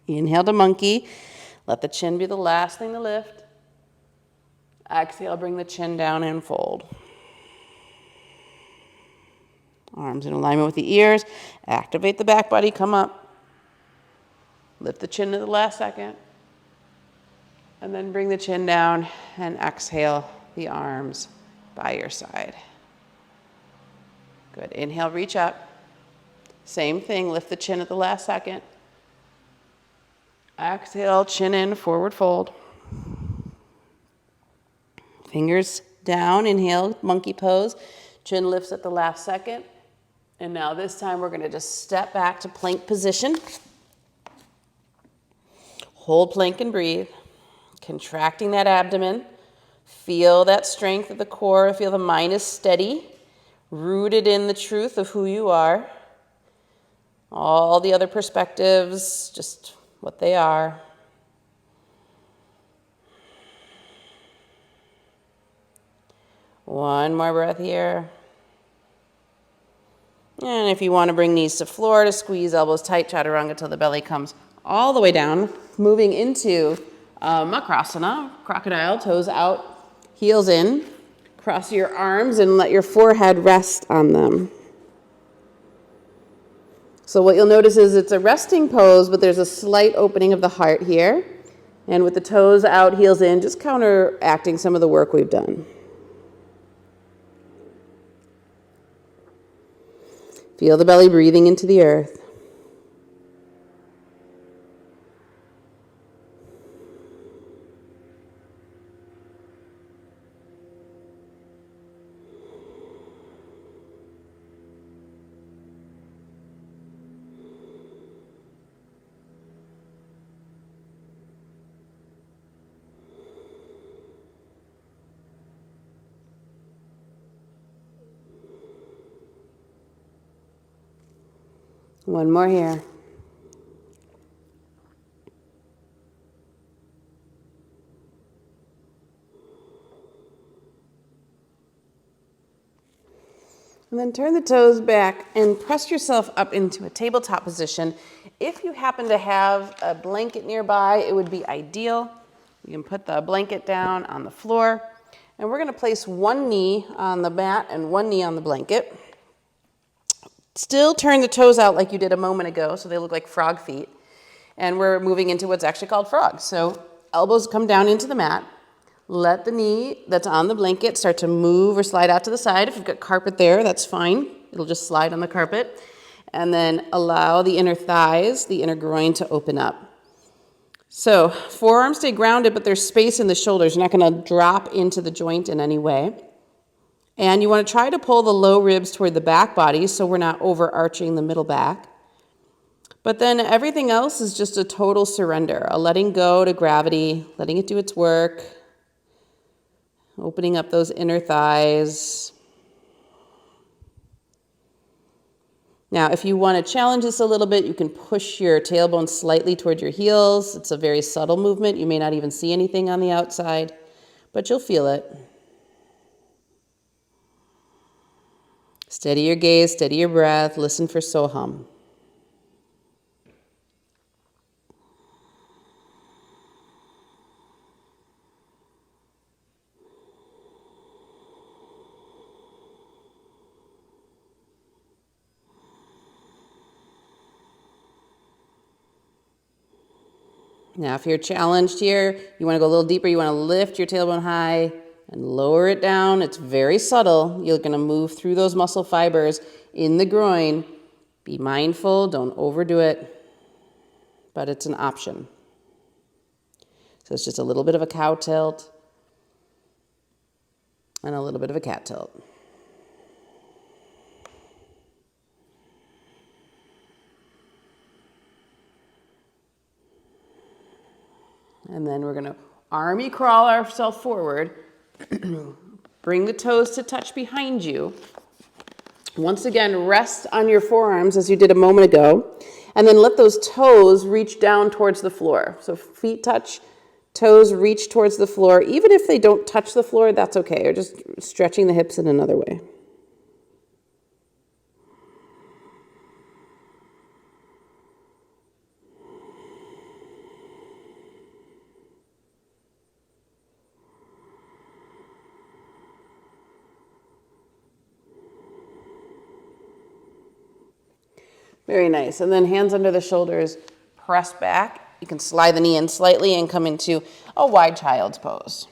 Inhale to monkey. Let the chin be the last thing to lift. Exhale, bring the chin down and fold. Arms in alignment with the ears. Activate the back body, come up. Lift the chin to the last second. And then bring the chin down and exhale the arms by your side. Good. Inhale, reach up. Same thing, lift the chin at the last second. Exhale, chin in, forward fold. Fingers down, inhale, monkey pose. Chin lifts at the last second. And now this time we're going to just step back to plank position. Hold plank and breathe. Contracting that abdomen. Feel that strength of the core. Feel the mind is steady, rooted in the truth of who you are. All the other perspectives, just what they are. One more breath here. And if you want to bring knees to floor, to squeeze elbows tight, chaturanga till the belly comes all the way down. Moving into Makrasana, crocodile, toes out, heels in. Cross your arms and let your forehead rest on them. So what you'll notice is it's a resting pose, but there's a slight opening of the heart here. And with the toes out, heels in, just counteracting some of the work we've done. Feel the belly breathing into the earth. One more here. And then turn the toes back and press yourself up into a tabletop position. If you happen to have a blanket nearby, it would be ideal. You can put the blanket down on the floor. And we're going to place one knee on the mat and one knee on the blanket. Still turn the toes out like you did a moment ago, so they look like frog feet. And we're moving into what's actually called frog. So elbows come down into the mat. Let the knee that's on the blanket start to move or slide out to the side. If you've got carpet there, that's fine. It'll just slide on the carpet. And then allow the inner thighs, the inner groin to open up. So forearms stay grounded, but there's space in the shoulders. You're not going to drop into the joint in any way. And you want to try to pull the low ribs toward the back body so we're not overarching the middle back. But then everything else is just a total surrender, a letting go to gravity, letting it do its work, opening up those inner thighs. Now, if you want to challenge this a little bit, you can push your tailbone slightly toward your heels. It's a very subtle movement. You may not even see anything on the outside, but you'll feel it. Steady your gaze, steady your breath, listen for Soham. Now, if you're challenged here, you want to go a little deeper, you want to lift your tailbone high and lower it down. It's very subtle. You're going to move through those muscle fibers in the groin. Be mindful, don't overdo it, but it's an option. So it's just a little bit of a cow tilt and a little bit of a cat tilt. And then we're going to army crawl ourselves forward. Bring the toes to touch behind you. Once again, rest on your forearms as you did a moment ago, and then let those toes reach down towards the floor. So feet touch, toes reach towards the floor. Even if they don't touch the floor, that's okay. Or just stretching the hips in another way. Very nice. And then hands under the shoulders, press back. You can slide the knee in slightly and come into a wide child's pose.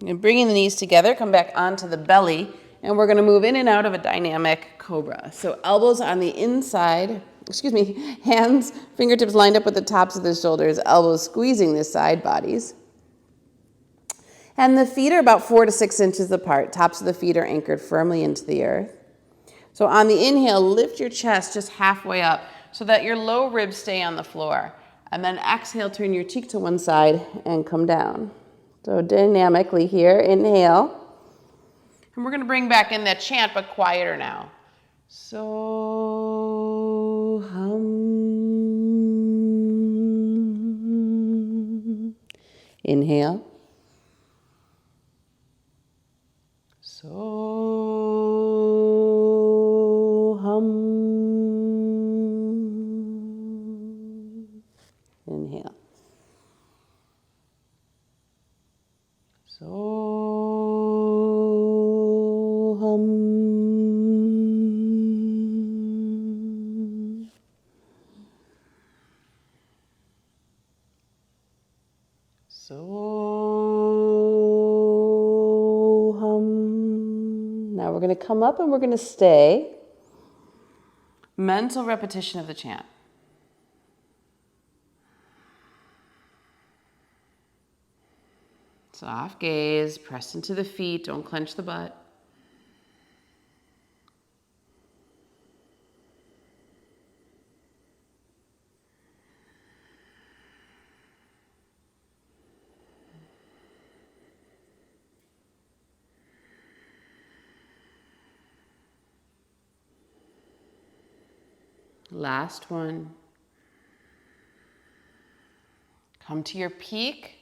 And bringing the knees together, come back onto the belly, and we're going to move in and out of a dynamic cobra. So elbows on the inside, hands, fingertips lined up with the tops of the shoulders, elbows squeezing the side bodies. And the feet are about 4 to 6 inches apart. Tops of the feet are anchored firmly into the earth. So on the inhale, lift your chest just halfway up so that your low ribs stay on the floor. And then exhale, turn your cheek to one side and come down. So dynamically here, inhale. And we're going to bring back in that chant, but quieter now. So hum. Inhale. So hum. Inhale. So hum. So hum. Now we're going to come up and we're going to stay. Mental repetition of the chant. Soft gaze, press into the feet, don't clench the butt. Last one. Come to your peak.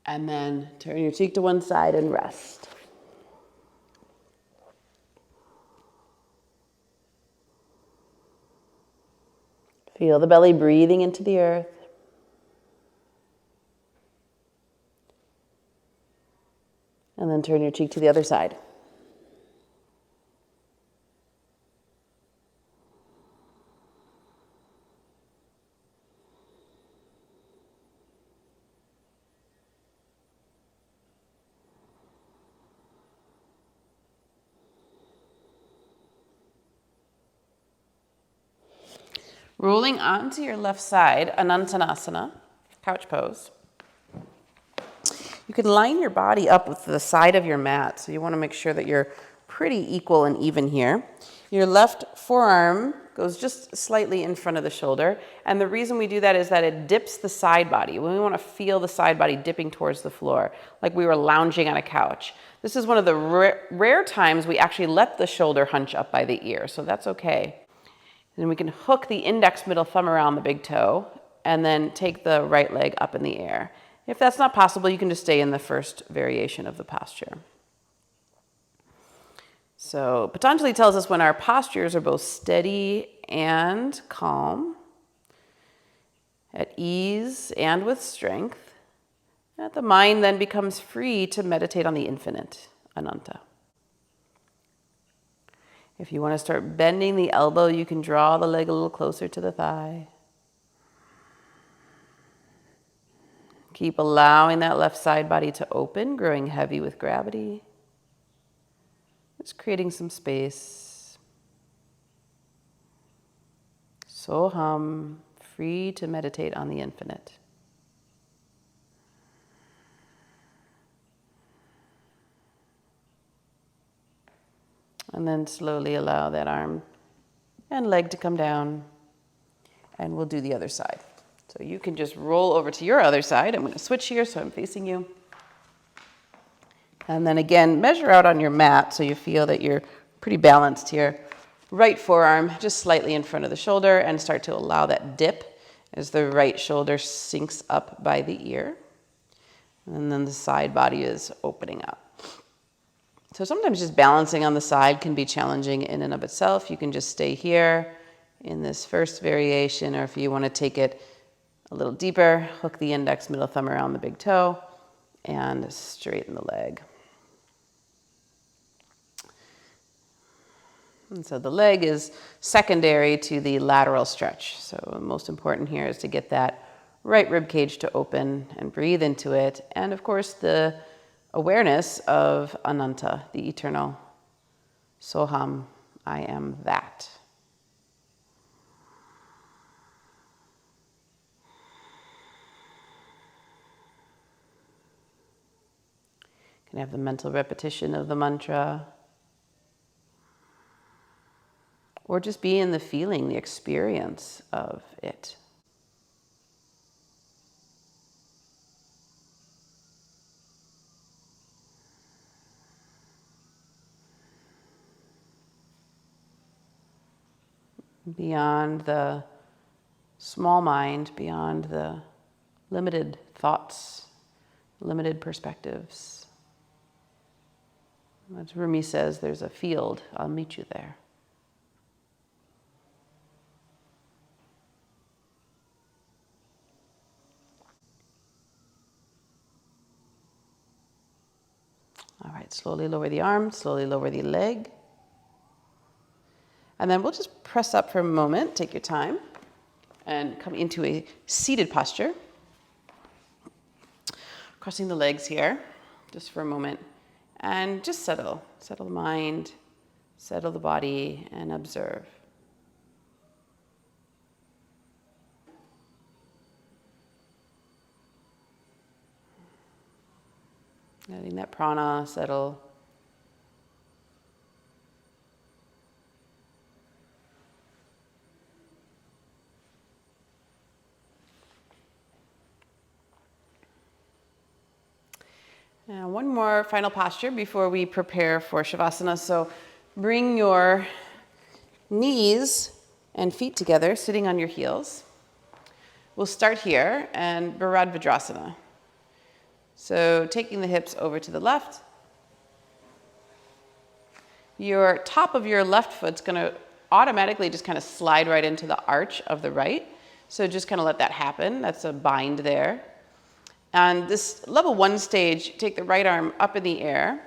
And then turn your cheek to one side and rest. Feel the belly breathing into the earth. And then turn your cheek to the other side. Rolling onto your left side, Anantanasana, couch pose. You can line your body up with the side of your mat, so you want to make sure that you're pretty equal and even here. Your left forearm goes just slightly in front of the shoulder, and the reason we do that is that it dips the side body. We want to feel the side body dipping towards the floor, like we were lounging on a couch. This is one of the rare times we actually let the shoulder hunch up by the ear, so that's okay. Then we can hook the index middle thumb around the big toe and then take the right leg up in the air. If that's not possible, you can just stay in the first variation of the posture. So Patanjali tells us when our postures are both steady and calm, at ease and with strength, that the mind then becomes free to meditate on the infinite, Ananta. If you want to start bending the elbow, you can draw the leg a little closer to the thigh. Keep allowing that left side body to open, growing heavy with gravity. Just creating some space. Soham, free to meditate on the infinite. And then slowly allow that arm and leg to come down. And we'll do the other side. So you can just roll over to your other side. I'm going to switch here so I'm facing you. And then again, measure out on your mat so you feel that you're pretty balanced here. Right forearm just slightly in front of the shoulder, and start to allow that dip as the right shoulder sinks up by the ear. And then the side body is opening up. So sometimes just balancing on the side can be challenging in and of itself. You can just stay here in this first variation, or if you want to take it a little deeper, hook the index middle thumb around the big toe and straighten the leg. And so the leg is secondary to the lateral stretch. So the most important here is to get that right rib cage to open and breathe into it. And of course, the awareness of Ananta, the eternal. Soham, I am that. You can have the mental repetition of the mantra. Or just be in the feeling, the experience of it. Beyond the small mind, beyond the limited thoughts, limited perspectives. As Rumi says, there's a field, I'll meet you there. All right, slowly lower the arm, slowly lower the leg. And then we'll just press up for a moment, take your time, and come into a seated posture. Crossing the legs here, just for a moment. And just settle the mind, settle the body, and observe. Letting that prana settle. Now, one more final posture before we prepare for Shavasana. So bring your knees and feet together, sitting on your heels. We'll start here and Bharadvadrasana. So taking the hips over to the left. Your top of your left foot's going to automatically just kind of slide right into the arch of the right. So just kind of let that happen. That's a bind there. And this level 1 stage, take the right arm up in the air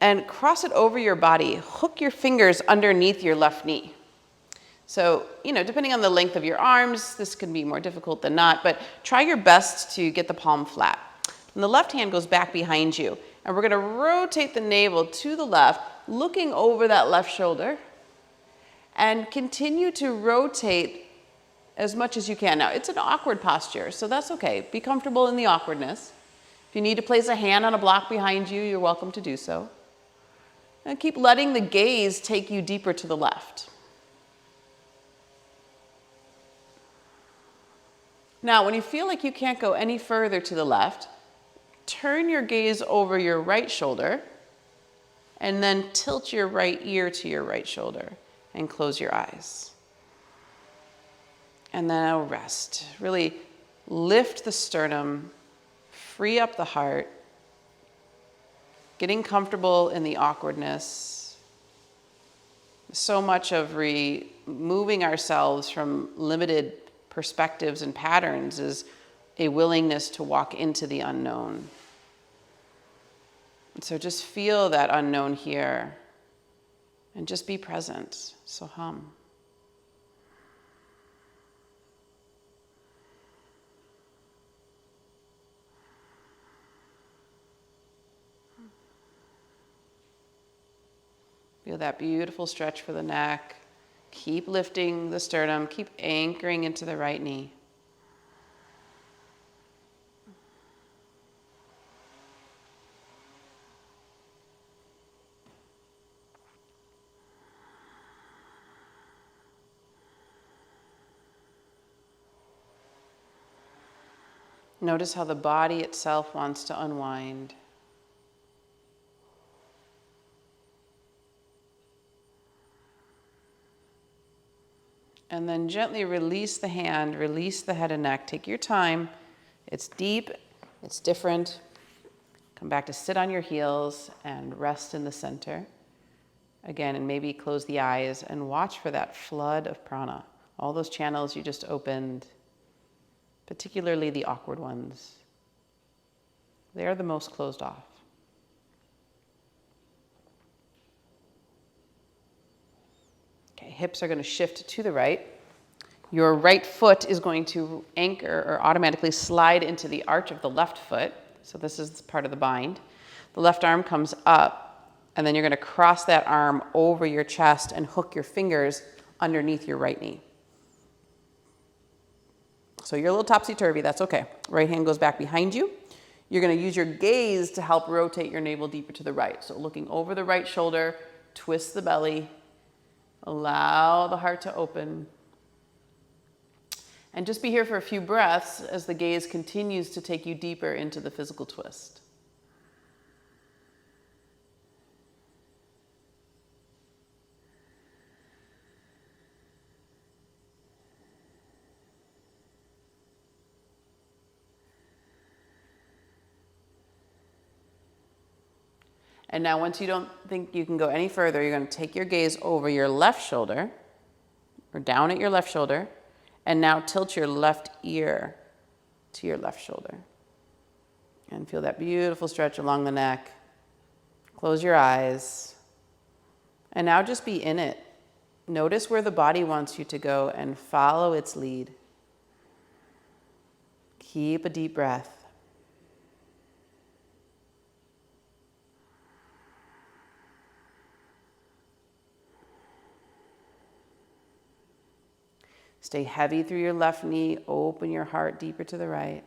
and cross it over your body. Hook your fingers underneath your left knee. So, depending on the length of your arms, this can be more difficult than not, but try your best to get the palm flat. And the left hand goes back behind you. And we're going to rotate the navel to the left, looking over that left shoulder, and continue to rotate as much as you can. Now, it's an awkward posture, so that's okay. Be comfortable in the awkwardness. If you need to place a hand on a block behind you, you're welcome to do so. And keep letting the gaze take you deeper to the left. Now, when you feel like you can't go any further to the left, turn your gaze over your right shoulder and then tilt your right ear to your right shoulder and close your eyes. And then I'll rest. Really lift the sternum, free up the heart, getting comfortable in the awkwardness. So much of removing ourselves from limited perspectives and patterns is a willingness to walk into the unknown. And so just feel that unknown here and just be present. Soham. Feel that beautiful stretch for the neck. Keep lifting the sternum. Keep anchoring into the right knee. Notice how the body itself wants to unwind. And then gently release the hand, release the head and neck. Take your time. It's deep, it's different. Come back to sit on your heels and rest in the center. Again, and maybe close the eyes and watch for that flood of prana. All those channels you just opened, particularly the awkward ones. They are the most closed off. Okay, hips are going to shift to the right. Your right foot is going to anchor or automatically slide into the arch of the left foot. So this is part of the bind. The left arm comes up, and then you're going to cross that arm over your chest and hook your fingers underneath your right knee. So you're a little topsy-turvy, that's okay. Right hand goes back behind you. You're going to use your gaze to help rotate your navel deeper to the right. So looking over the right shoulder, twist the belly, allow the heart to open. And just be here for a few breaths as the gaze continues to take you deeper into the physical twist. And now once you don't think you can go any further, you're going to take your gaze over your left shoulder or down at your left shoulder, and now tilt your left ear to your left shoulder. And feel that beautiful stretch along the neck. Close your eyes. And now just be in it. Notice where the body wants you to go and follow its lead. Keep a deep breath. Stay heavy through your left knee. Open your heart deeper to the right.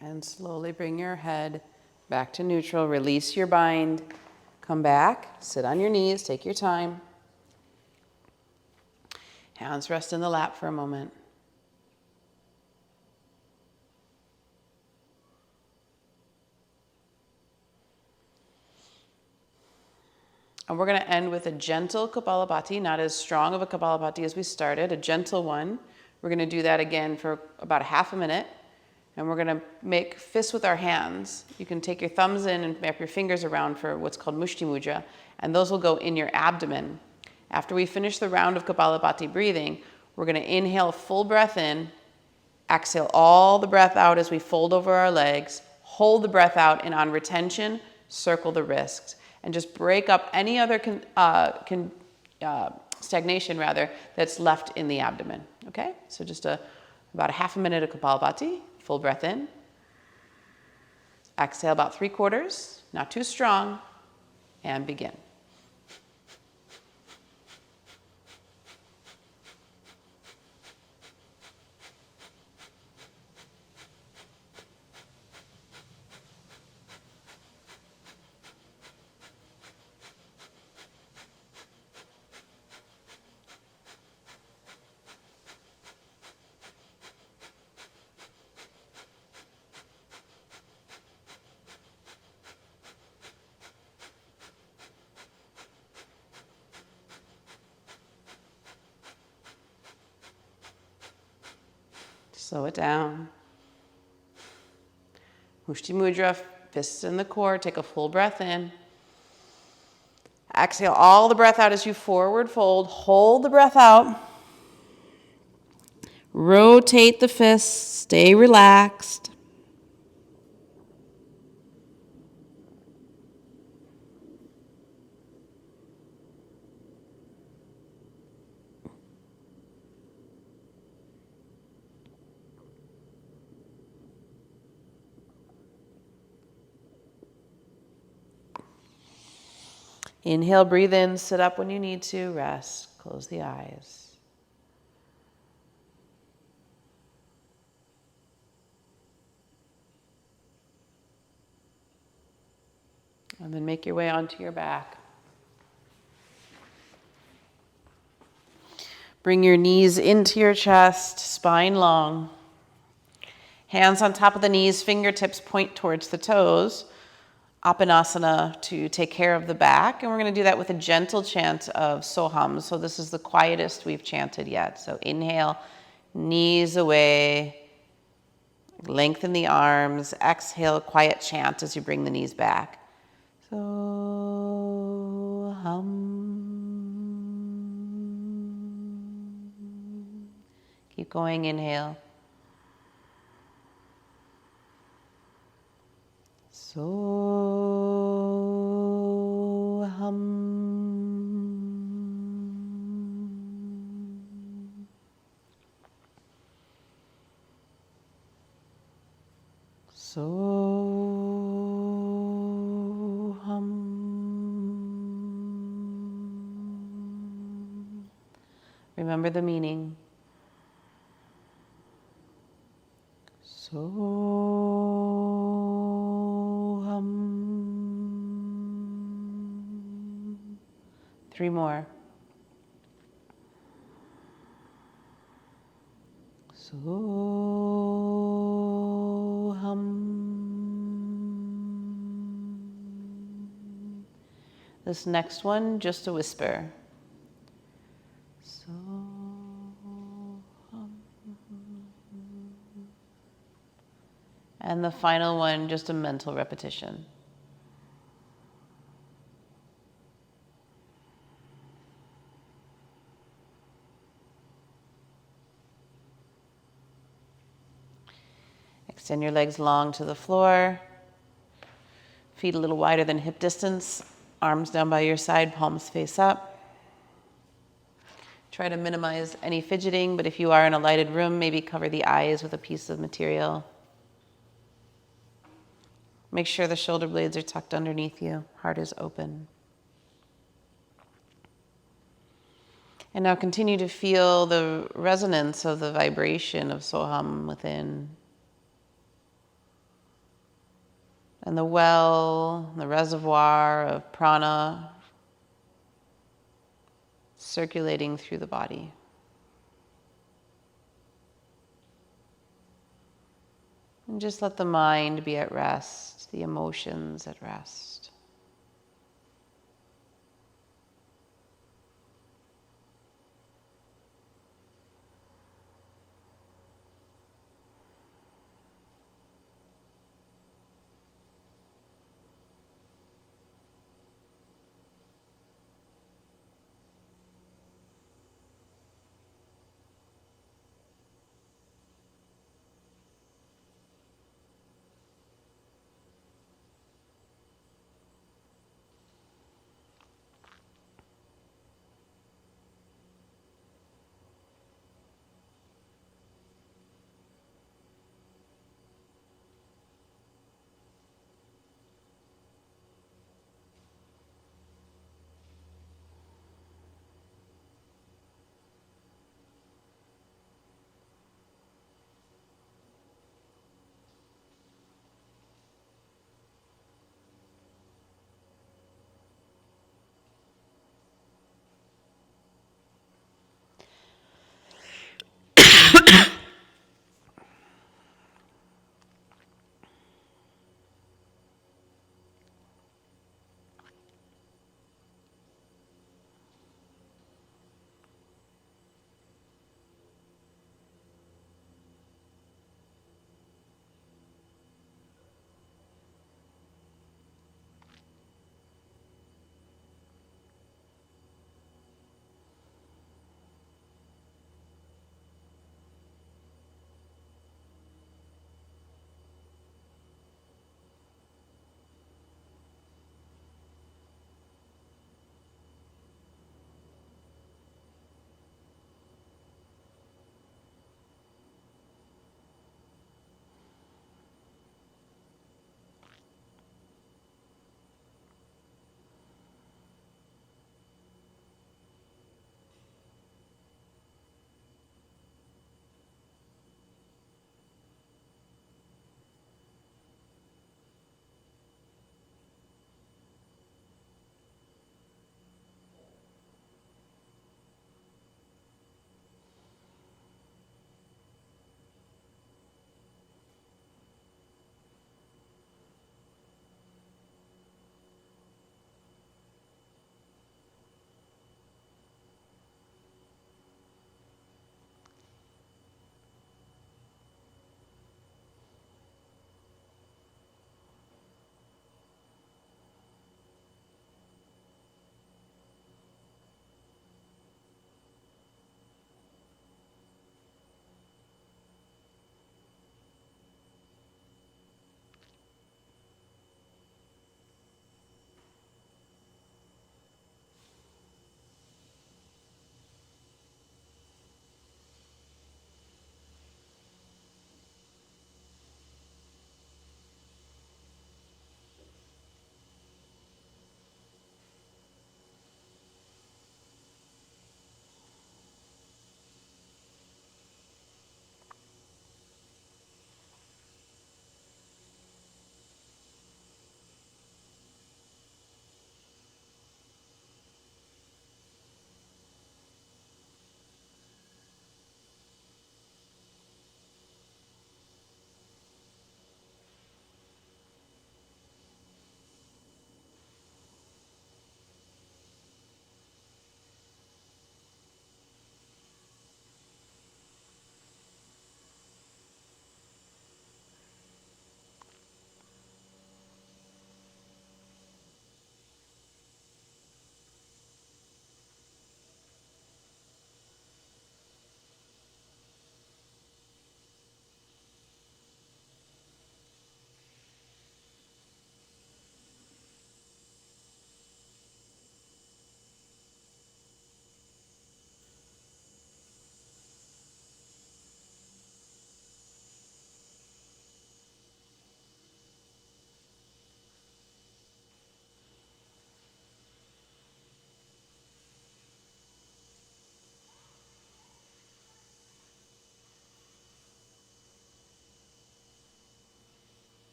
And slowly bring your head back to neutral. Release your bind. Come back, sit on your knees, take your time. Hands rest in the lap for a moment. And we're going to end with a gentle Kapalabhati, not as strong of a Kapalabhati as we started, a gentle one. We're going to do that again for about a half a minute. And we're going to make fists with our hands. You can take your thumbs in and wrap your fingers around for what's called Mushti Mudra, and those will go in your abdomen. After we finish the round of Kapalabhati breathing, we're going to inhale full breath in, exhale all the breath out as we fold over our legs, hold the breath out, and on retention, circle the wrists. And just break up any other stagnation that's left in the abdomen. Okay? So just about a half a minute of Kapalabhati. Full breath in. Exhale about 3/4, not too strong, and begin. Slow it down. Mushti Mudra, fists in the core. Take a full breath in. Exhale all the breath out as you forward fold. Hold the breath out. Rotate the fists. Stay relaxed. Inhale, breathe in, sit up when you need to, rest, close the eyes. And then make your way onto your back. Bring your knees into your chest, spine long. Hands on top of the knees, fingertips point towards the toes. Apanasana to take care of the back. And we're going to do that with a gentle chant of Soham. So this is the quietest we've chanted yet. So inhale, knees away, lengthen the arms. Exhale, quiet chant as you bring the knees back. Soham. Keep going, inhale. Soham. Soham. Remember the meaning. Soham. 3 more. Soham. This next one, just a whisper. And the final one, just a mental repetition. Extend your legs long to the floor. Feet a little wider than hip distance. Arms down by your side, palms face up. Try to minimize any fidgeting, but if you are in a lighted room, maybe cover the eyes with a piece of material. Make sure the shoulder blades are tucked underneath you. Heart is open. And now continue to feel the resonance of the vibration of Soham within. And the well, the reservoir of prana circulating through the body. And just let the mind be at rest, the emotions at rest.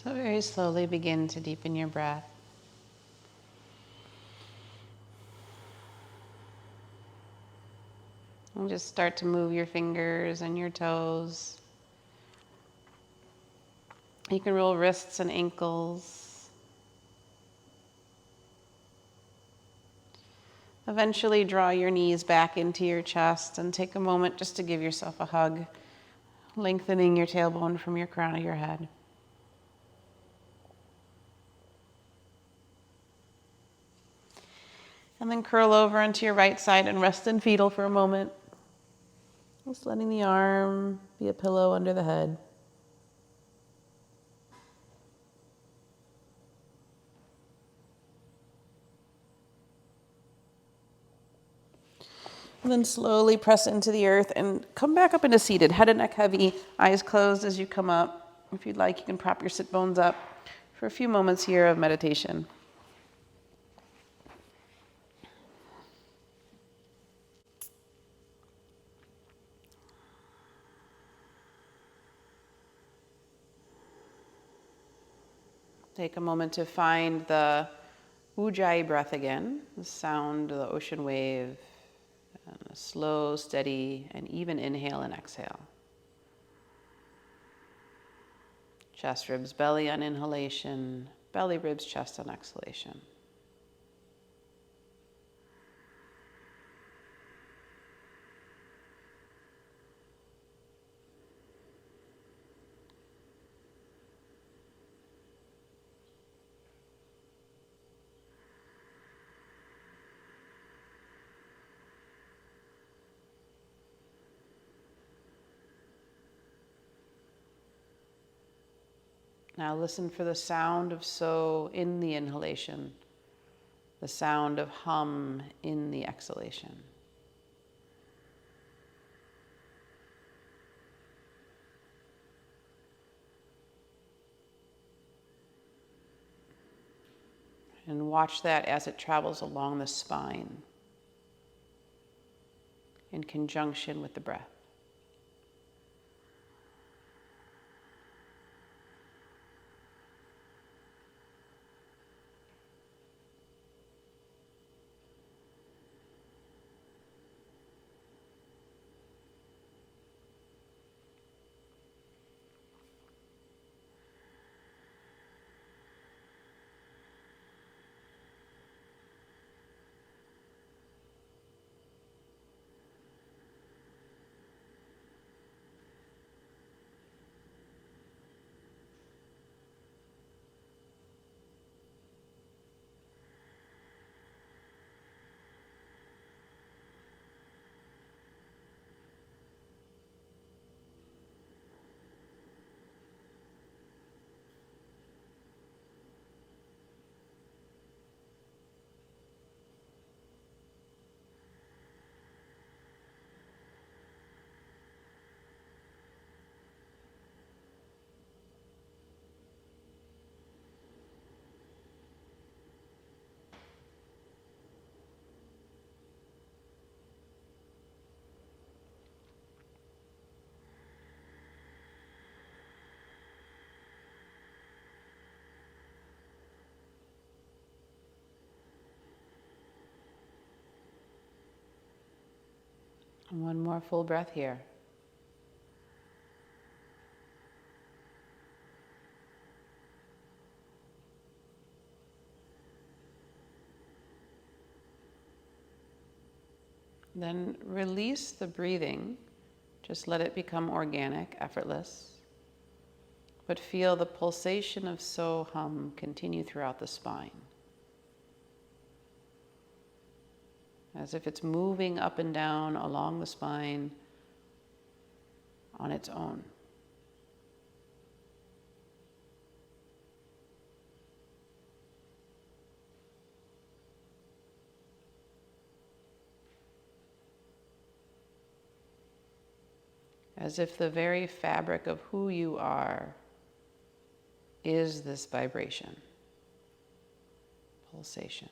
So very slowly begin to deepen your breath. And just start to move your fingers and your toes. You can roll wrists and ankles. Eventually draw your knees back into your chest and take a moment just to give yourself a hug, lengthening your tailbone from your crown of your head. And then curl over onto your right side and rest in fetal for a moment. Just letting the arm be a pillow under the head. And then slowly press into the earth and come back up into seated. Head and neck heavy, eyes closed as you come up. If you'd like, you can prop your sit bones up for a few moments here of meditation. Take a moment to find the Ujjayi breath again, the sound of the ocean wave, and a slow, steady, and even inhale and exhale. Chest, ribs, belly on inhalation, belly, ribs, chest on exhalation. Now listen for the sound of so in the inhalation, the sound of hum in the exhalation. And watch that as it travels along the spine in conjunction with the breath. And one more full breath here. Then release the breathing. Just let it become organic, effortless. But feel the pulsation of so hum continue throughout the spine. As if it's moving up and down along the spine on its own. As if the very fabric of who you are is this vibration, pulsation.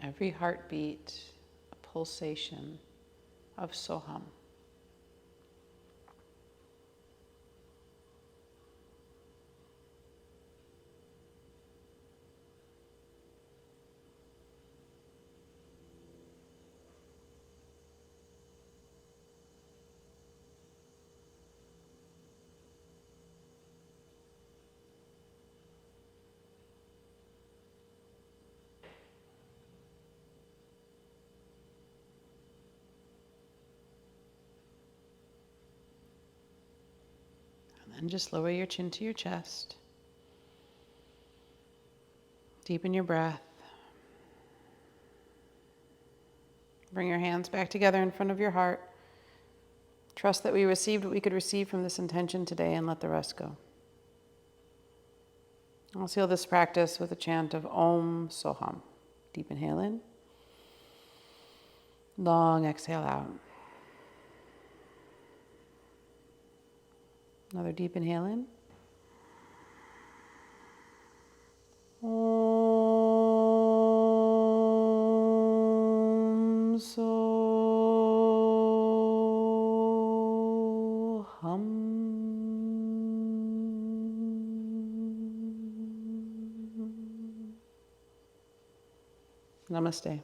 Every heartbeat, a pulsation of Soham. And just lower your chin to your chest. Deepen your breath. Bring your hands back together in front of your heart. Trust that we received what we could receive from this intention today and let the rest go. I'll seal this practice with a chant of Om Soham. Deep inhale in. Long exhale out. Another deep inhale in. Om Soham. Namaste.